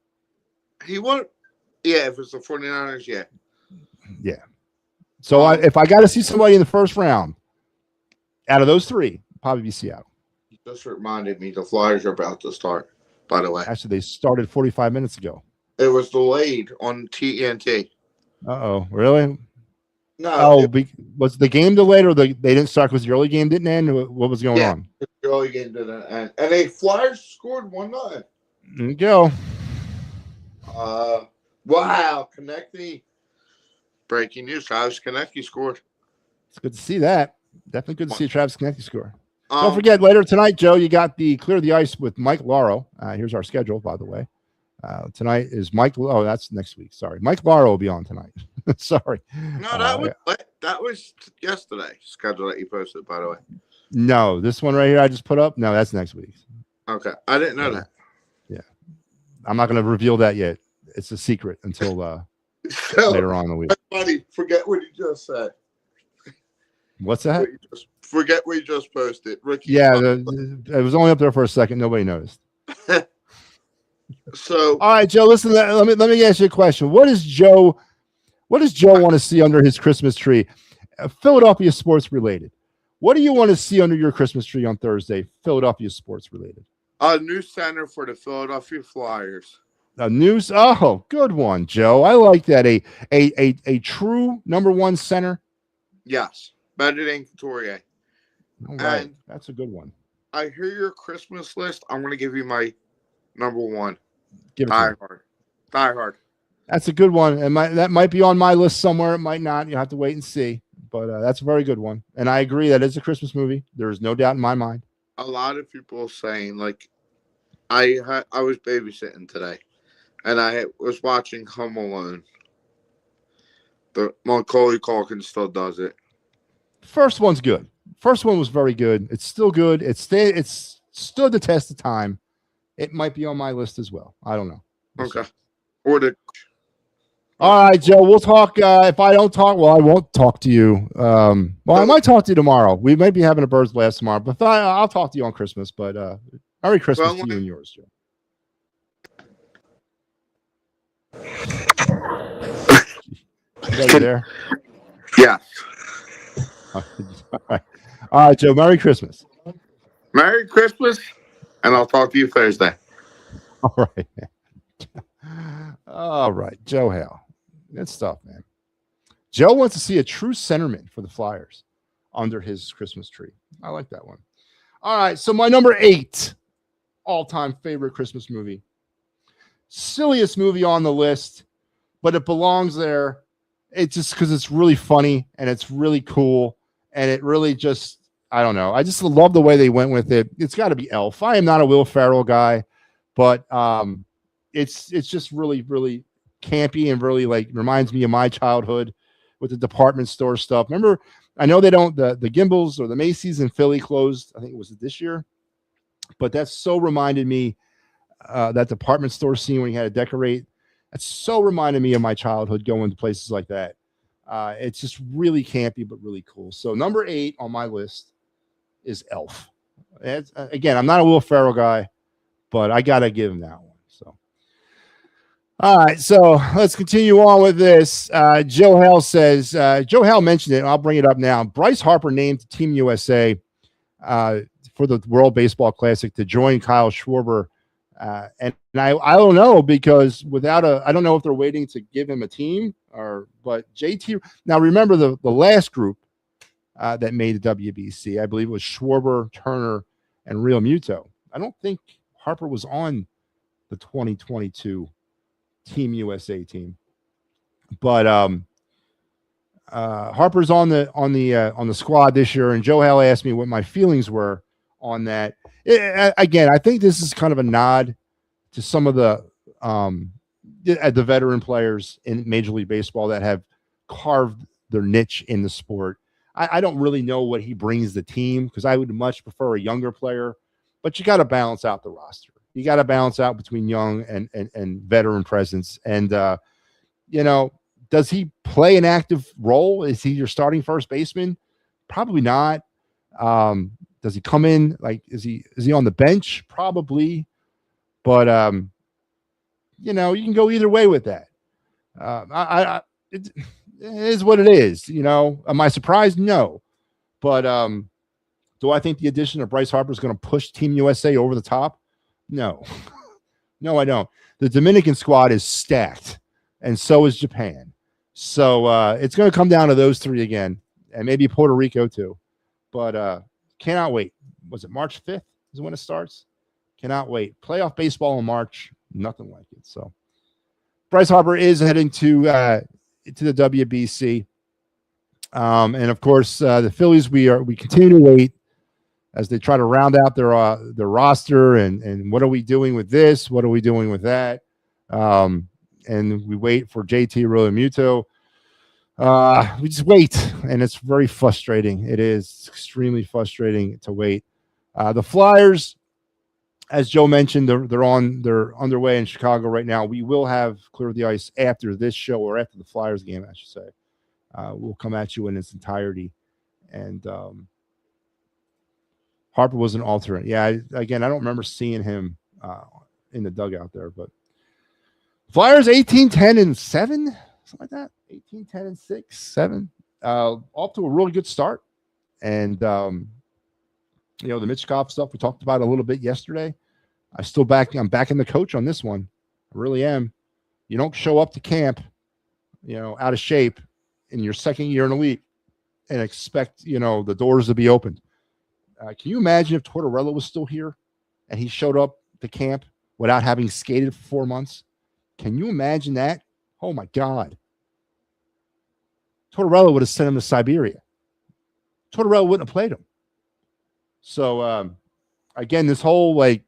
He won't. Yeah, if it's the 49ers, yeah. Yeah. So if I got to see somebody in the first round out of those 3, probably be Seattle. You just reminded me the Flyers are about to start, by the way. Actually, they started 45 minutes ago. It was delayed on TNT. Uh-oh. Really? No. Was the game delayed or they didn't start because the early game didn't end? What was going on? The early game didn't end. And the Flyers scored 1-0. There you go. Wow. Konechny. Breaking news. Travis Konechny scored. It's good to see that. Definitely good to see Travis Konechny score. Um, Don't forget, later tonight, Joe, you got the Clear the Ice with Mike Lauro. Here's our schedule, by the way. Tonight is Mike. Oh, that's next week. Sorry. Mike Lauro will be on tonight. Sorry. No, that was yesterday. Schedule that you posted, by the way. No, this one right here I just put up. No, that's next week. Okay. I didn't know that. Yeah. I'm not going to reveal that yet. It's a secret until later on in the week. Buddy, forget what you just said. What's that? Forget what you just posted. Ricky. Yeah, it was only up there for a second. Nobody noticed. So, all right, Joe. Listen, let me ask you a question. What does Joe want to see under his Christmas tree? Philadelphia sports related. What do you want to see under your Christmas tree on Thursday? Philadelphia sports related. A new center for the Philadelphia Flyers. Good one, Joe. I like that. A true number 1 center. Yes, better than Couturier. All right, that's a good one. I hear your Christmas list. I'm going to give you my number 1. Die Hard. That's a good one. That might be on my list somewhere. It might not. You'll have to wait and see. But that's a very good one. And I agree that it's a Christmas movie. There is no doubt in my mind. a lot of people saying, like, I was babysitting today, and I was watching Home Alone. The Macaulay Culkin still does it. First one's good. First one was very good. It's still good. It's stood the test of time. It might be on my list as well. I don't know. Okay. Or the. All right, Joe. We'll talk. If I don't talk, well, I won't talk to you. Well, I might talk to you tomorrow. We might be having a bird's blast tomorrow, but I'll talk to you on Christmas. But Merry Christmas to you and yours, Joe. You guys there? Yeah. All right, Joe. Merry Christmas. Merry Christmas, and I'll talk to you Thursday. All right, all right, Joe Hale. Good stuff, man. Joe wants to see a true centerman for the Flyers under his Christmas tree. I like that one. All right, so my number 8 all-time favorite Christmas movie. Silliest movie on the list, but it belongs there. It's just because it's really funny and it's really cool, and it really just, I don't know. I just love the way they went with it. It's got to be Elf. I am not a Will Ferrell guy, but it's just really, really campy and really like reminds me of my childhood with the department store stuff. Remember, I know they don't, the Gimbals or the Macy's in Philly closed, I think it was this year, but that so reminded me, that department store scene when you had to decorate. That so reminded me of my childhood going to places like that. It's just really campy, but really cool. So number 8 on my list is Elf. Again, I'm not a Will Ferrell guy, but I got to give him that one. So, all right. So let's continue on with this. Joe Hale says, Joe Hale mentioned it, and I'll bring it up now. Bryce Harper named Team USA for the World Baseball Classic to join Kyle Schwarber. And I don't know, because I don't know if they're waiting to give him a team but JT. Now remember the last group that made the WBC, I believe it was Schwarber, Turner, and Real Muto. I don't think Harper was on the 2022 Team USA team, but Harper's on the squad this year. And Joe Hale asked me what my feelings were on that. Again, I think this is kind of a nod to some of the veteran players in Major League Baseball that have carved their niche in the sport. I don't really know what he brings the team, because I would much prefer a younger player, but you got to balance out the roster. You got to balance out between young and veteran presence. And, does he play an active role? Is he your starting first baseman? Probably not. Does he come in? Like, is he on the bench? Probably. But, you can go either way with that. It is what it is. Am I surprised? No. But do I think the addition of Bryce Harper is going to push Team USA over the top? No. No, I don't. The Dominican squad is stacked, and so is Japan. So it's going to come down to those 3 again, and maybe Puerto Rico too. But cannot wait. Was it March 5th is when it starts? Cannot wait. Playoff baseball in March, nothing like it. So Bryce Harper is heading to the WBC. And of course, the Phillies, we continue to wait as they try to round out their roster and what are we doing with this? What are we doing with that? And we wait for JT Realmuto. We just wait, and it's very frustrating. It is extremely frustrating to wait. The Flyers, as Joe mentioned, they're underway in Chicago right now. We will have Clear the Ice after this show, or after the Flyers game, I should say. We'll come at you in its entirety. And Harper was an alternate. Yeah, I don't remember seeing him in the dugout there. But Flyers 18-10-7, something like that. 18-10-6, 7. Off to a really good start. And the Mitchkov stuff we talked about a little bit yesterday. I'm backing the coach on this one. I really am. You don't show up to camp, out of shape in your second year in the league and expect, the doors to be opened. Can you imagine if Tortorella was still here and he showed up to camp without having skated for 4 months? Can you imagine that? Oh my God. Tortorella would have sent him to Siberia. Tortorella wouldn't have played him. So Again, this whole like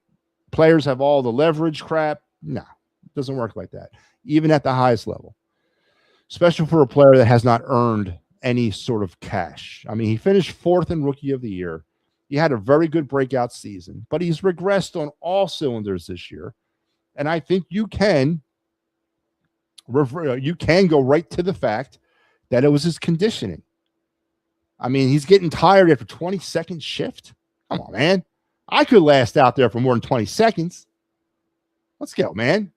players have all the leverage crap. No, it doesn't work like that. Even at the highest level, especially for a player that has not earned any sort of cash. I mean, he finished 4th in Rookie of the Year. He had a very good breakout season, but he's regressed on all cylinders this year. And I think you can go right to the fact that it was his conditioning. I mean, he's getting tired after 20-second shift. Come on, man. I could last out there for more than 20 seconds. Let's go, man.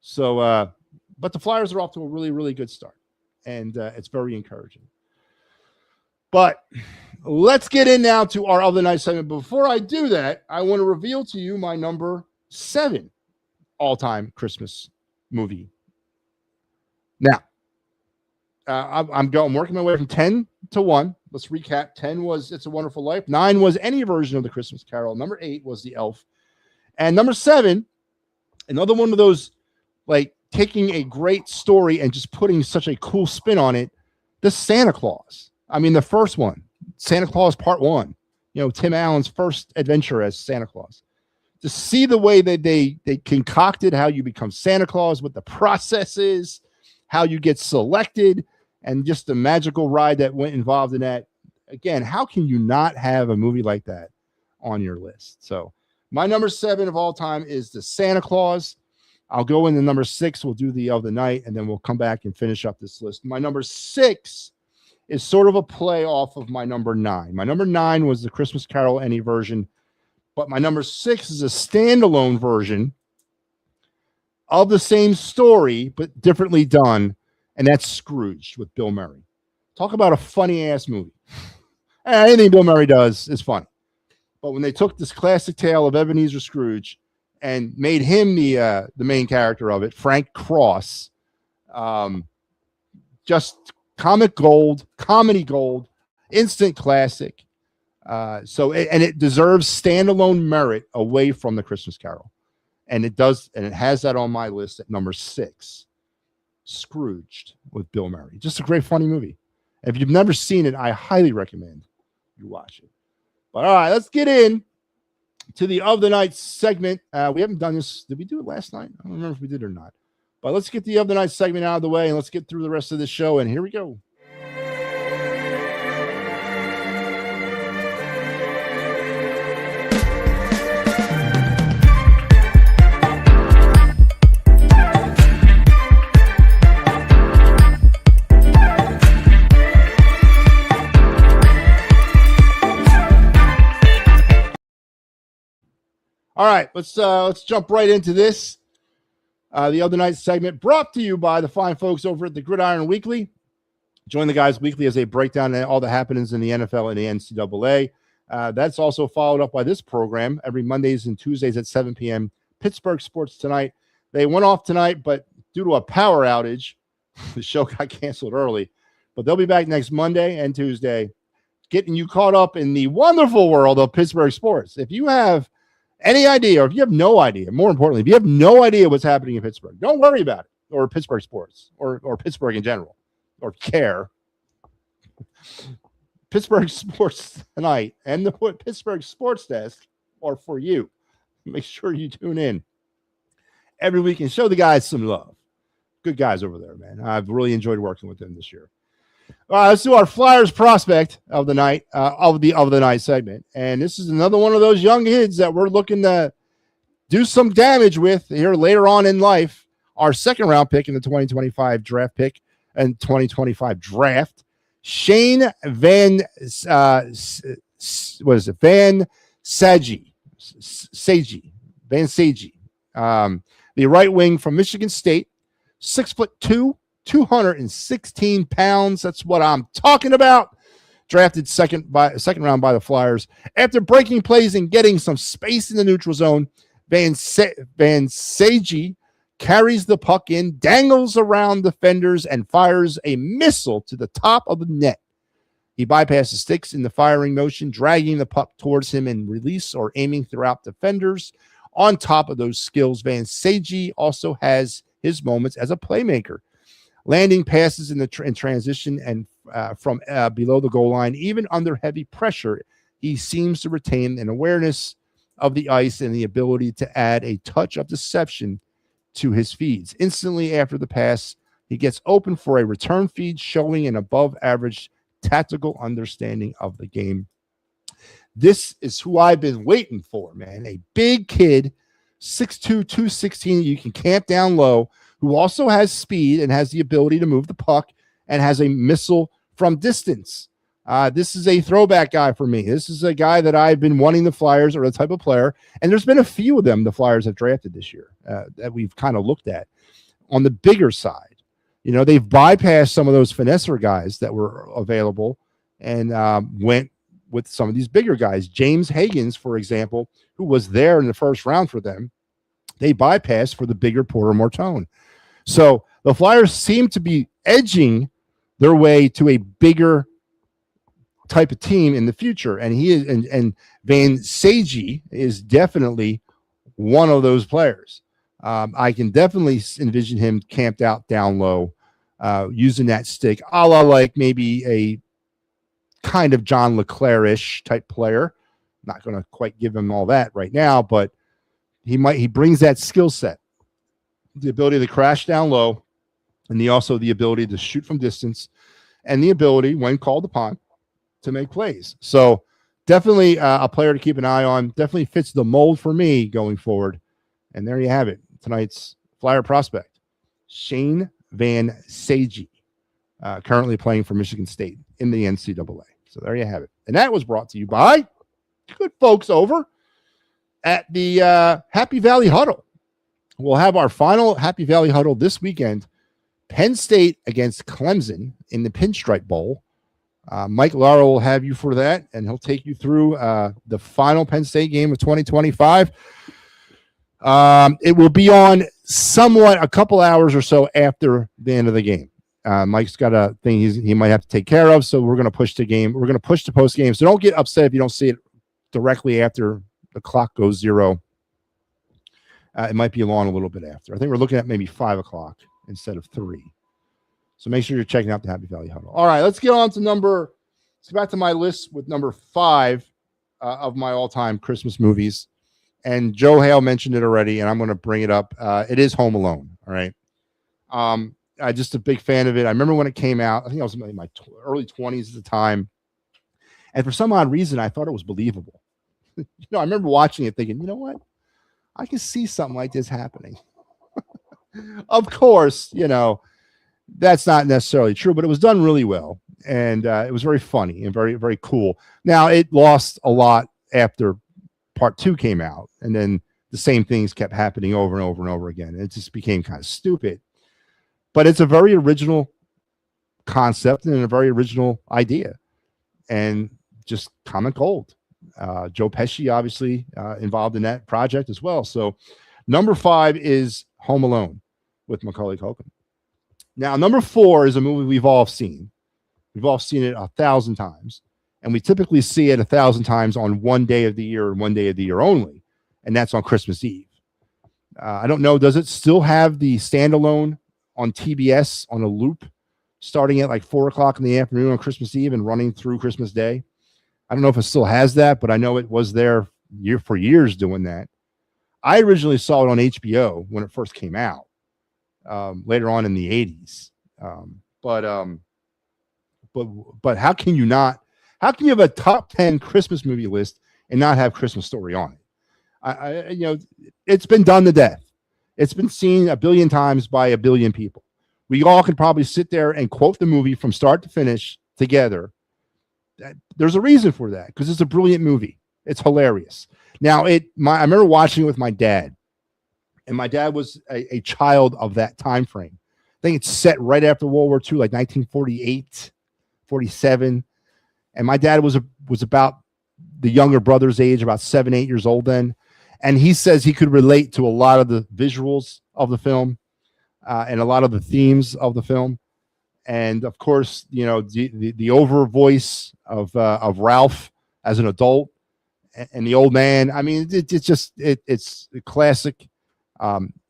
So, but the Flyers are off to a really, really good start, and it's very encouraging. But let's get in now to our other night segment. Before I do that, I want to reveal to you my number 7 all-time Christmas movie. Now, I'm working my way from 10 to 1. Let's recap. 10 was It's a Wonderful Life. 9 was any version of the Christmas Carol. Number 8 was The Elf. And number 7, another one of those, like, taking a great story and just putting such a cool spin on it, the Santa Claus. I mean, the first one, Santa Claus Part 1. You know, Tim Allen's first adventure as Santa Claus. To see the way that they concocted how you become Santa Claus, what the process is, how you get selected, and just the magical ride that went involved in that. Again, how can you not have a movie like that on your list? So my number 7 of all time is the Santa Claus. I'll go into number 6. We'll do the other night, and then we'll come back and finish up this list. My number 6 is sort of a play off of my number 9. My number 9 was the Christmas Carol any version, but my number 6 is a standalone version of the same story, but differently done, and that's Scrooge with Bill Murray. Talk about a funny-ass movie. Anything Bill Murray does is funny. But when they took this classic tale of Ebenezer Scrooge and made him the main character of it, Frank Cross, just comic gold, comedy gold, instant classic. It deserves standalone merit away from the Christmas Carol. And it does, and it has that on my list at number 6. Scrooged with Bill Murray. Just a great, funny movie. If you've never seen it, I highly recommend you watch it. But all right, let's get in to the Of the Night segment. We haven't done this. Did we do it last night? I don't remember if we did or not. But let's get the Of the Night segment out of the way, and let's get through the rest of the show. And here we go. All right, let's jump right into this. The Other Night segment brought to you by the fine folks over at the Gridiron Weekly. Join the guys weekly as they break down all the happenings in the NFL and the NCAA. That's also followed up by this program every Mondays and Tuesdays at 7 p.m. Pittsburgh Sports Tonight. They went off tonight, but due to a power outage, the show got canceled early. But they'll be back next Monday and Tuesday, getting you caught up in the wonderful world of Pittsburgh sports. If you have any idea, or if you have no idea, more importantly, if you have no idea what's happening in Pittsburgh, don't worry about it, or Pittsburgh sports, or Pittsburgh in general, or care. Pittsburgh Sports Tonight and the Pittsburgh Sports Desk are for you. Make sure you tune in every week and show the guys some love. Good guys over there, man. I've really enjoyed working with them this year. All right, let's do our Flyers prospect of the night, of the night segment. And this is another one of those young kids that we're looking to do some damage with here later on in life. Our second round pick in the 2025 draft pick and 2025 draft, Shane Van Sage, the right wing from Michigan State, 6'2", 216 pounds. That's what I'm talking about. Drafted second round by the Flyers. After breaking plays and getting some space in the neutral zone, Van Sage carries the puck in, dangles around defenders, and fires a missile to the top of the net. He bypasses sticks in the firing motion, dragging the puck towards him in release or aiming throughout defenders. On top of those skills, Van Sage also has his moments as a playmaker, landing passes in transition and from below the goal line. Even under heavy pressure, he seems to retain an awareness of the ice and the ability to add a touch of deception to his feeds. Instantly after the pass, he gets open for a return feed, showing an above average tactical understanding of the game. This is who I've been waiting for, man. A big kid, 6'2", 216, you can camp down low, who also has speed and has the ability to move the puck and has a missile from distance. This is a throwback guy for me. This is a guy that I've been wanting the Flyers, or the type of player, and there's been a few of them the Flyers have drafted this year that we've kind of looked at on the bigger side. You know, they've bypassed some of those finesser guys that were available and went with some of these bigger guys. James Higgins, for example, who was there in the first round for them, they bypassed for the bigger Porter Mortone. So the Flyers seem to be edging their way to a bigger type of team in the future. And he is, and Van Sage is definitely one of those players. I can definitely envision him camped out down low, using that stick, a la like maybe a kind of John LeClaire-ish type player. Not going to quite give him all that right now, but he brings that skill set, the ability to crash down low, and also the ability to shoot from distance, and the ability, when called upon, to make plays. So definitely a player to keep an eye on. Definitely fits the mold for me going forward. And there you have it. Tonight's Flyer prospect, Shane Van Sage, currently playing for Michigan State in the NCAA. So there you have it. And that was brought to you by good folks over at the Happy Valley Huddle. We'll have our final Happy Valley Huddle this weekend. Penn State against Clemson in the Pinstripe Bowl. Mike Lara will have you for that, and he'll take you through the final Penn State game of 2025. It will be on somewhat a couple hours or so after the end of the game. Mike's got a thing he might have to take care of, so we're going to push the game. We're going to push the post game. So don't get upset if you don't see it directly after the clock goes zero. It might be along a little bit after. I think we're looking at maybe 5 o'clock instead of 3. So make sure you're checking out the Happy Valley Huddle. All right, let's get on to let's go back to my list with number 5 of my all-time Christmas movies. And Joe Hale mentioned it already, and I'm going to bring it up. It is Home Alone, all right? I'm just a big fan of it. I remember when it came out. I think I was in my early 20s at the time. And for some odd reason, I thought it was believable. I remember watching it thinking, you know what? I can see something like this happening. Of course, that's not necessarily true, but it was done really well. And it was very funny and very, very cool. Now, it lost a lot after part 2 came out. And then the same things kept happening over and over and over again. It just became kind of stupid. But it's a very original concept and a very original idea. And just common gold. Joe Pesci, obviously, involved in that project as well. So number 5 is Home Alone with Macaulay Culkin. Now, number 4 is a movie we've all seen. We've all seen it 1,000 times. And we typically see it 1,000 times on one day of the year and one day of the year only. And that's on Christmas Eve. I don't know. Does it still have the standalone on TBS on a loop starting at like 4 o'clock in the afternoon on Christmas Eve and running through Christmas Day? I don't know if it still has that, but I know it was there for years doing that. I originally saw it on HBO when it first came out, later on in the 80s. But how can you have a top 10 Christmas movie list and not have Christmas Story on it? It's been done to death. It's been seen 1 billion times by 1 billion people. We all could probably sit there and quote the movie from start to finish together. There's a reason for that, because it's a brilliant movie. It's hilarious. Now, I remember watching it with my dad, and my dad was a child of that time frame. I think it's set right after World War II, like 1948, 47. And my dad was about the younger brother's age, about 7, 8 years old then. And he says he could relate to a lot of the visuals of the film and a lot of the themes of the film. And of course, the over voice of Ralph as an adult and the old man. I mean, it's classic.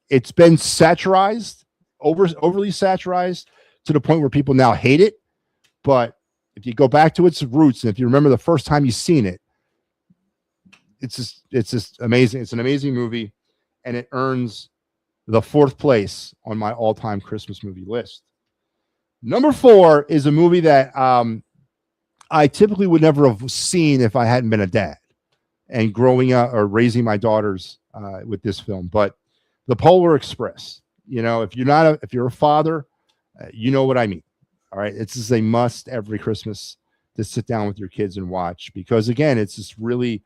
It's been satirized, overly satirized to the point where people now hate it. But if you go back to its roots, and if you remember the first time you seen it, it's just amazing. It's an amazing movie, and it earns the 4th place on my all-time Christmas movie list. Number 4 is a movie that I typically would never have seen if I hadn't been a dad and growing up or raising my daughters with this film. But The Polar Express. You know, if you're a father, you know what I mean. All right, it's just a must every Christmas to sit down with your kids and watch, because again, it's just really,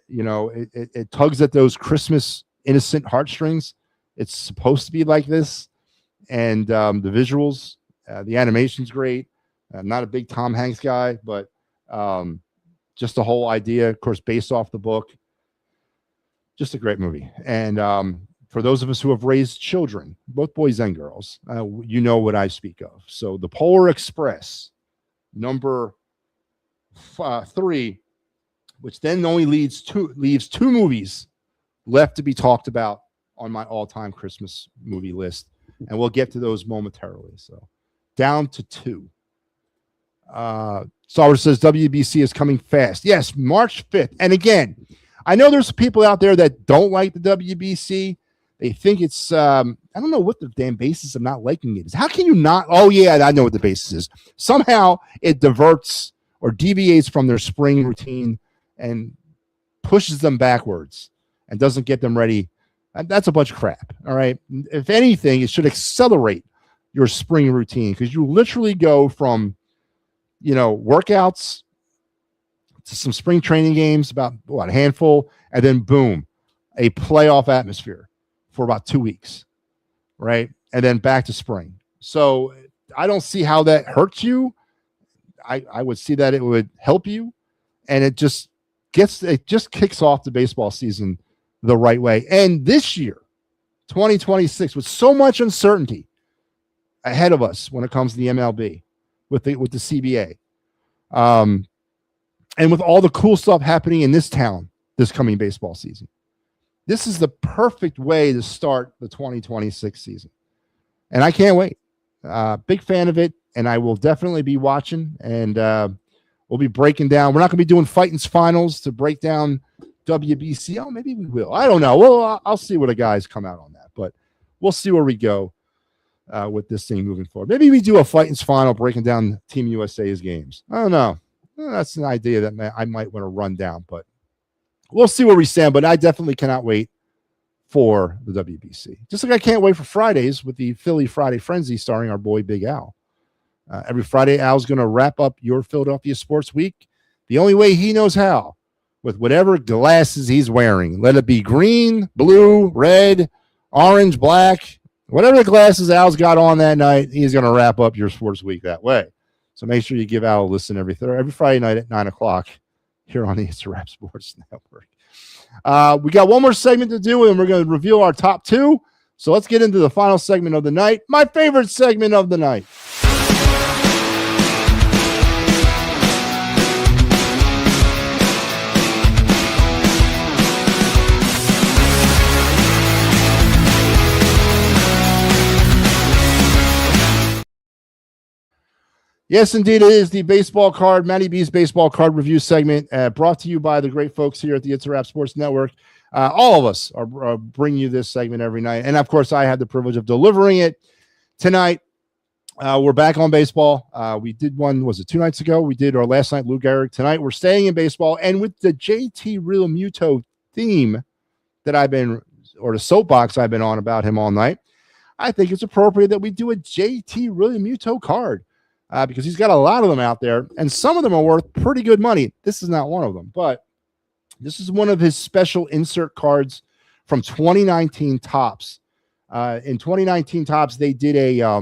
you know, it tugs at those Christmas innocent heartstrings. It's supposed to be like this, and the visuals, the animation's great. I'm not a big Tom Hanks guy, but just the whole idea, of course, based off the book, just a great movie. And for those of us who have raised children, both boys and girls, you know what I speak of. So The Polar Express, number 3, which then only leaves 2 movies left to be talked about on my all-time Christmas movie list. And we'll get to those momentarily. So down to 2. Sauer says WBC is coming fast. Yes, March 5th. And again, I know there's people out there that don't like the WBC. They think it's, I don't know what the damn basis of not liking it is. How can you not? Oh, yeah, I know what the basis is. Somehow it diverts or deviates from their spring routine and pushes them backwards and doesn't get them ready. That's a bunch of crap. All right. If anything, it should accelerate your spring routine, because you literally go from, you know, workouts to some spring training games, about a handful, and then boom, a playoff atmosphere for about 2 weeks, right? And then back to spring. So I don't see how that hurts you. I would see that it would help you, and it just kicks off the baseball season the right way. And this year, 2026, with so much uncertainty ahead of us when it comes to the MLB, with the CBA, and with all the cool stuff happening in this town this coming baseball season, this is the perfect way to start the 2026 season. And I can't wait. Big fan of it, and I will definitely be watching, and we'll be breaking down. We're not going to be doing Fighting's finals to break down WBC. Oh, maybe we will. I don't know. Well, I'll see what the guys come out on that, but we'll see where we go with this thing moving forward. Maybe we do a Fighting's final breaking down Team USA's games. I don't know. That's an idea that I might want to run down, but we'll see where we stand. But I definitely cannot wait for the WBC. Just like I can't wait for Fridays with the Philly Friday Frenzy starring our boy Big Al. Every Friday, Al's going to wrap up your Philadelphia Sports Week the only way he knows how, with whatever glasses he's wearing. Let it be green, blue, red, orange, black, whatever the glasses Al's got on that night, he's going to wrap up your sports week that way. So make sure you give Al a listen every Friday night at 9 o'clock here on the It's a Wrap Sports Network. We got one more segment to do, and we're going to reveal our top 2. So let's get into the final segment of the night, my favorite segment of the night. Yes, indeed, it is the baseball card, MattyB's baseball card review segment, brought to you by the great folks here at the It's a Wrap Sports Network. All of us are bring you this segment every night, and of course, I had the privilege of delivering it tonight. We're back on baseball. We did one, was it 2 nights ago? We did our last night, Lou Gehrig. Tonight, we're staying in baseball, and with the JT Realmuto theme that or the soapbox I've been on about him all night, I think it's appropriate that we do a JT Realmuto card. Because he's got a lot of them out there, and some of them are worth pretty good money. This is not one of them, but this is one of his special insert cards from 2019 Topps. In 2019 Topps, they did a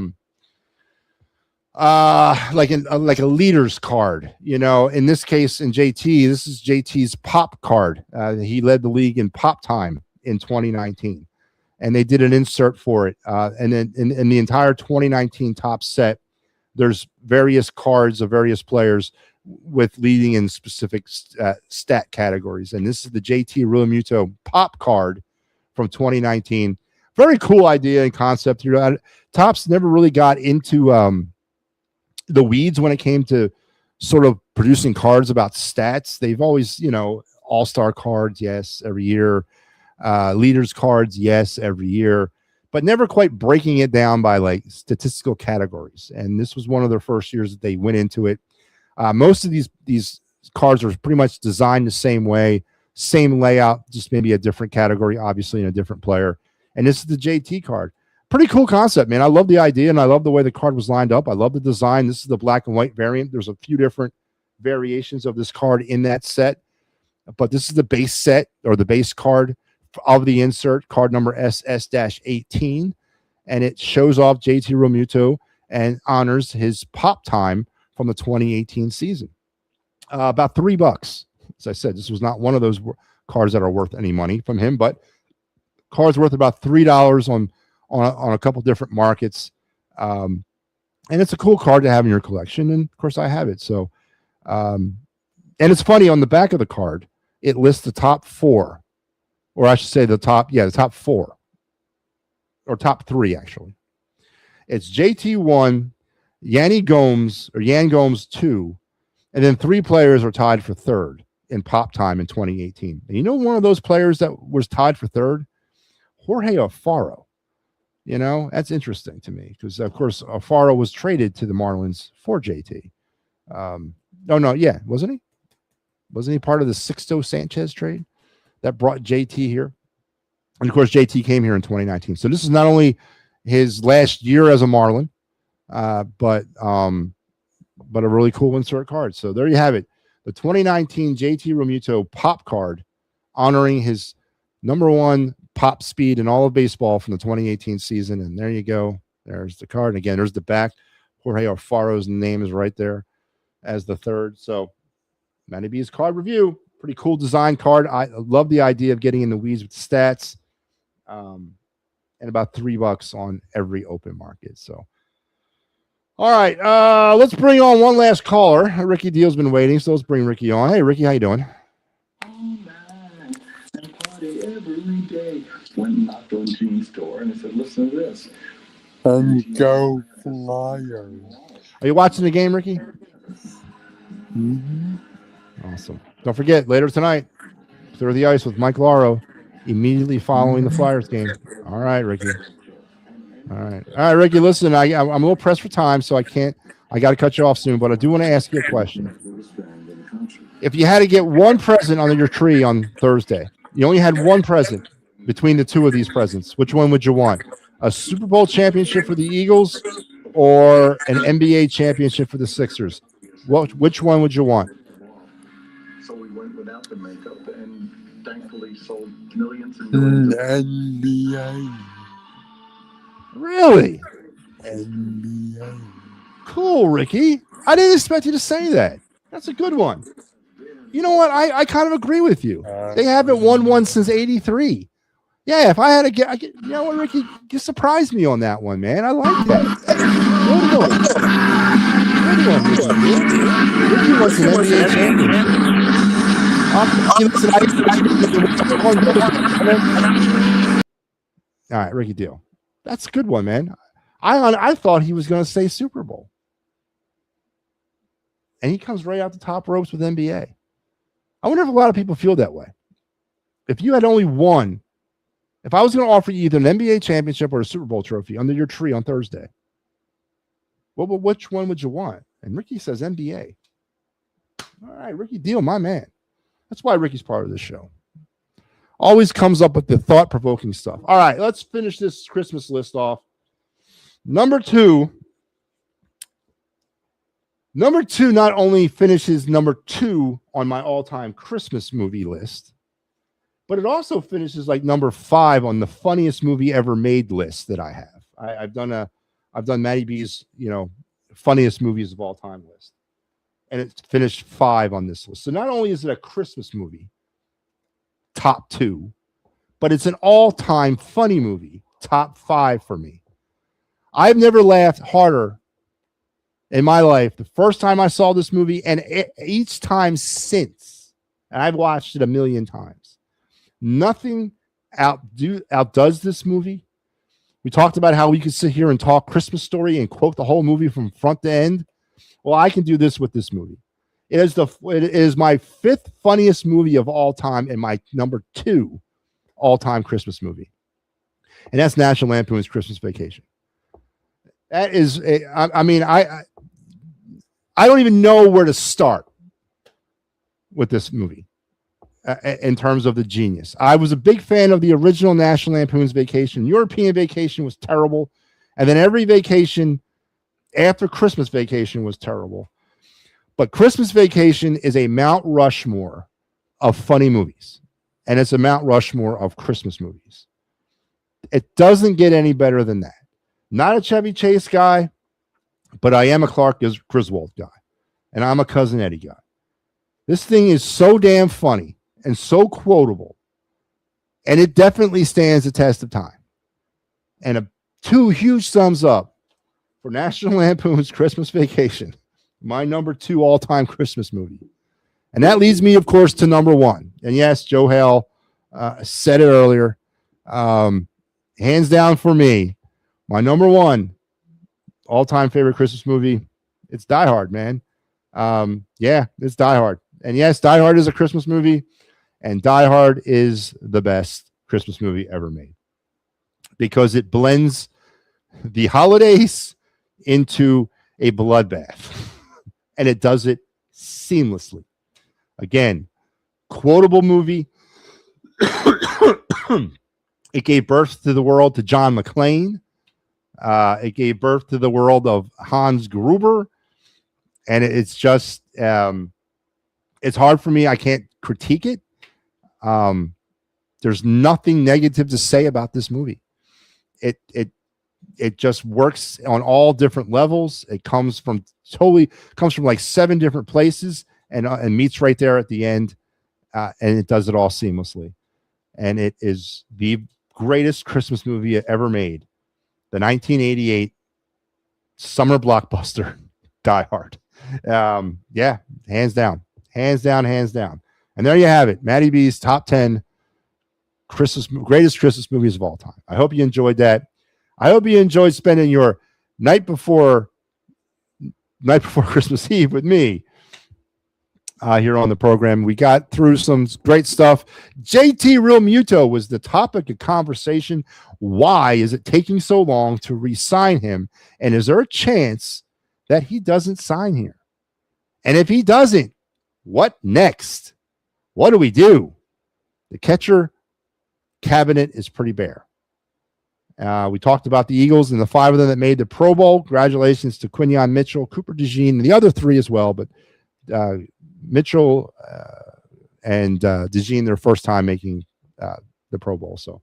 like a leader's card. You know, in this case, in JT, this is JT's pop card. He led the league in pop time in 2019, and they did an insert for it. And then in the entire 2019 Topps set, there's various cards of various players with leading in specific stat categories. And this is the JT Realmuto pop card from 2019. Very cool idea and concept here. Topps never really got into the weeds when it came to sort of producing cards about stats. They've always, you know, all-star cards, yes, every year. Leaders cards, yes, every year, but never quite breaking it down by like statistical categories. And this was one of their first years that they went into it. Most of these cards are pretty much designed the same way, same layout, just maybe a different category, obviously, and a different player. And this is the JT card. Pretty cool concept, man. I love the idea, and I love the way the card was lined up. I love the design. This is the black and white variant. There's a few different variations of this card in that set, but this is the base set or the base card of the insert, card number SS-18, and it shows off JT Realmuto and honors his pop time from the 2018 season. About $3. As I said, this was not one of those cards that are worth any money from him, but cards worth about $3 on a couple different markets. And it's a cool card to have in your collection. And of course I have it. So, and it's funny, on the back of the card, it lists the top four, or I should say the top four, or top three, actually. It's JT1, Yan Gomes 2, and then 3 players are tied for third in pop time in 2018. And you know, one of those players that was tied for third, Jorge Alfaro. You know, that's interesting to me because, of course, Alfaro was traded to the Marlins for JT. Wasn't he? Wasn't he part of the Sixto Sanchez trade that brought JT here? And, of course, JT came here in 2019. So this is not only his last year as a Marlin, but a really cool insert card. So there you have it. The 2019 JT Realmuto pop card honoring his number one pop speed in all of baseball from the 2018 season. And there you go. There's the card. And again, there's the back. Jorge Alfaro's name is right there as the third. So MattyB's card review. Pretty cool design card. I love the idea of getting in the weeds with the stats. And about $3 on every open market. So, all right. Let's bring on one last caller. Ricky Deal's been waiting, so let's bring Ricky on. Hey, Ricky, how you doing? Every day. Went and knocked on Gene's door and I said, listen to this. And go Flyers. Are you watching the game, Ricky? Mm-hmm. Awesome. Don't forget, later tonight, Clear the Ice with Mike Lauro, immediately following the Flyers game. All right, Ricky. All right, Ricky, listen, I'm a little pressed for time, so I got to cut you off soon, but I do want to ask you a question. If you had to get one present under your tree on Thursday, you only had one present between the two of these presents, which one would you want? A Super Bowl championship for the Eagles or an NBA championship for the Sixers? Which one would you want? So we went without the makeup and thankfully sold millions and millions. NBA. Really? NBA. Cool, Ricky. I didn't expect you to say that. That's a good one. You know what? I kind of agree with you. They haven't won one since '83. Yeah, if I had to get, you know what, Ricky, you surprised me on that one, man. I like that. Ricky wants an NBA championship. All right, Ricky Deal. That's a good one, man. I thought he was going to say Super Bowl. And he comes right out the top ropes with NBA. I wonder if a lot of people feel that way. If you had only one, if I was going to offer you either an NBA championship or a Super Bowl trophy under your tree on Thursday, which one would you want? And Ricky says NBA. All right, Ricky Deal, my man. That's why Ricky's part of this show. Always comes up with the thought-provoking stuff. All right, let's finish this Christmas list off. Number two not only finishes number 2 on my all-time Christmas movie list, but it also finishes like number 5 on the funniest movie ever made list that I have. I've done MattyB's, funniest movies of all time list, and it's finished 5 on this list. So not only is it a Christmas movie, top 2, but it's an all-time funny movie, top 5 for me. I've never laughed harder in my life the first time I saw this movie, and each time since, and I've watched it a million times. Nothing outdoes this movie. We talked about how we could sit here and talk Christmas Story and quote the whole movie from front to end. Well, I can do this with this movie. It is my 5th funniest movie of all time and my number 2 all-time Christmas movie. And that's National Lampoon's Christmas Vacation. That is, I don't even know where to start with this movie in terms of the genius. I was a big fan of the original National Lampoon's Vacation. European Vacation was terrible. And then every vacation after Christmas Vacation was terrible. But Christmas Vacation is a Mount Rushmore of funny movies. And it's a Mount Rushmore of Christmas movies. It doesn't get any better than that. Not a Chevy Chase guy, but I am a Clark Griswold guy. And I'm a Cousin Eddie guy. This thing is so damn funny and so quotable. And it definitely stands the test of time. And 2 huge thumbs up for National Lampoon's Christmas Vacation. My number 2 all-time Christmas movie. And that leads me, of course, to number 1. And yes, Joe Hale said it earlier. Hands down for me, my number 1 all-time favorite Christmas movie, it's Die Hard, man. Yeah, it's Die Hard. And yes, Die Hard is a Christmas movie. And Die Hard is the best Christmas movie ever made. Because it blends the holidays into a bloodbath. And it does it seamlessly. Again, quotable movie. It gave birth to the world to John McClane. It gave birth to the world of Hans Gruber. And it's just, it's hard for me. I can't critique it. There's nothing negative to say about this movie. It just works on all different levels. It comes from like 7 different places and meets right there at the end. And it does it all seamlessly. And it is the greatest Christmas movie ever made. The 1988 summer blockbuster, Die Hard. Yeah, hands down. Hands down, hands down. And there you have it. Matty B's top 10 greatest Christmas movies of all time. I hope you enjoyed that. I hope you enjoyed spending your night before Christmas Eve with me here on the program. We got through some great stuff. JT Real Muto was the topic of conversation. Why is it taking so long to re-sign him? And is there a chance that he doesn't sign here? And if he doesn't, what next? What do we do? The catcher cabinet is pretty bare. We talked about the Eagles and the 5 of them that made the Pro Bowl. Congratulations to Quinyon Mitchell, Cooper DeJean, and the other 3 as well. But Mitchell and DeJean, their first time making the Pro Bowl. So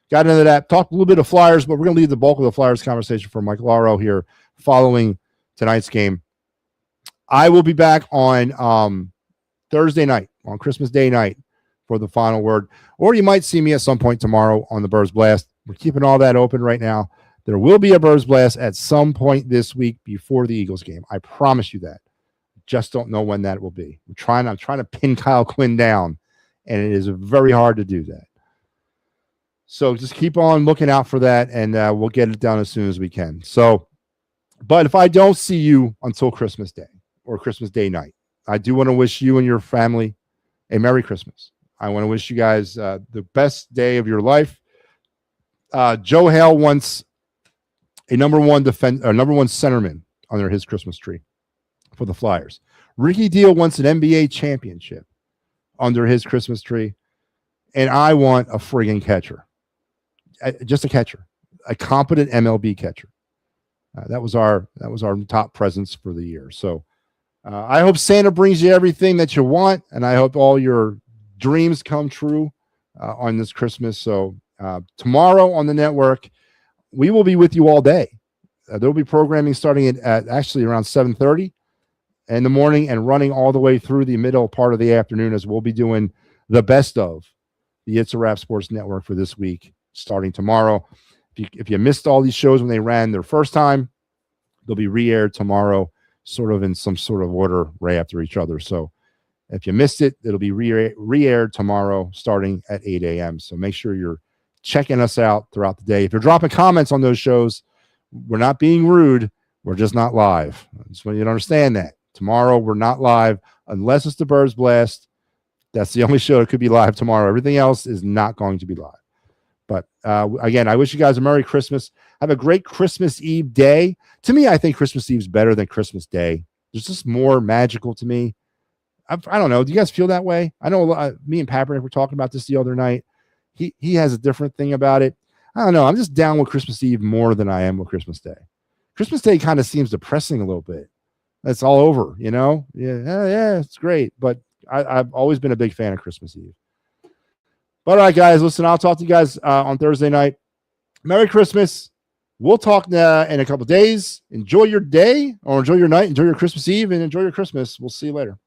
got into that. Talked a little bit of Flyers, but we're going to leave the bulk of the Flyers conversation for Mike Laro here following tonight's game. I will be back on Thursday night, on Christmas Day night, for the final word. Or you might see me at some point tomorrow on the Birds Blast. We're keeping all that open right now. There will be a Birds Blast at some point this week before the Eagles game. I promise you that. Just don't know when that will be. I'm trying to pin Kyle Quinn down, and it is very hard to do that. So just keep on looking out for that, and we'll get it done as soon as we can. So, but if I don't see you until Christmas Day or Christmas Day night, I do want to wish you and your family a Merry Christmas. I want to wish you guys the best day of your life. Joe Hale wants a number one centerman under his Christmas tree for the Flyers. Ricky Deal wants an NBA championship under his Christmas tree. And I want a friggin' catcher. Just a catcher. A competent MLB catcher. That was our top presents for the year. So I hope Santa brings you everything that you want, and I hope all your dreams come true on this Christmas. So tomorrow on the network, we will be with you all day. There will be programming starting at actually around 7:30 in the morning and running all the way through the middle part of the afternoon, as we'll be doing the best of the It's a Wrap Sports Network for this week, starting tomorrow. If you missed all these shows when they ran their first time, they'll be re-aired tomorrow, sort of in some sort of order right after each other. So if you missed it, it'll be re-aired tomorrow starting at 8 a.m. So make sure you're checking us out throughout the day. If you're dropping comments on those shows, we're not being rude. We're just not live. I just want you to understand that. Tomorrow, we're not live unless it's the Birds Blast. That's the only show that could be live tomorrow. Everything else is not going to be live. But again, I wish you guys a Merry Christmas. Have a great Christmas Eve day. To me, I think Christmas Eve is better than Christmas Day. It's just more magical to me. I don't know. Do you guys feel that way? I know me and Paprick were talking about this the other night. He has a different thing about it. I don't know. I'm just down with Christmas Eve more than I am with Christmas Day. Christmas Day kind of seems depressing a little bit. It's all over, you know? Yeah, it's great. But I've always been a big fan of Christmas Eve. But all right, guys, listen, I'll talk to you guys on Thursday night. Merry Christmas. We'll talk in a couple of days. Enjoy your day or enjoy your night. Enjoy your Christmas Eve and enjoy your Christmas. We'll see you later.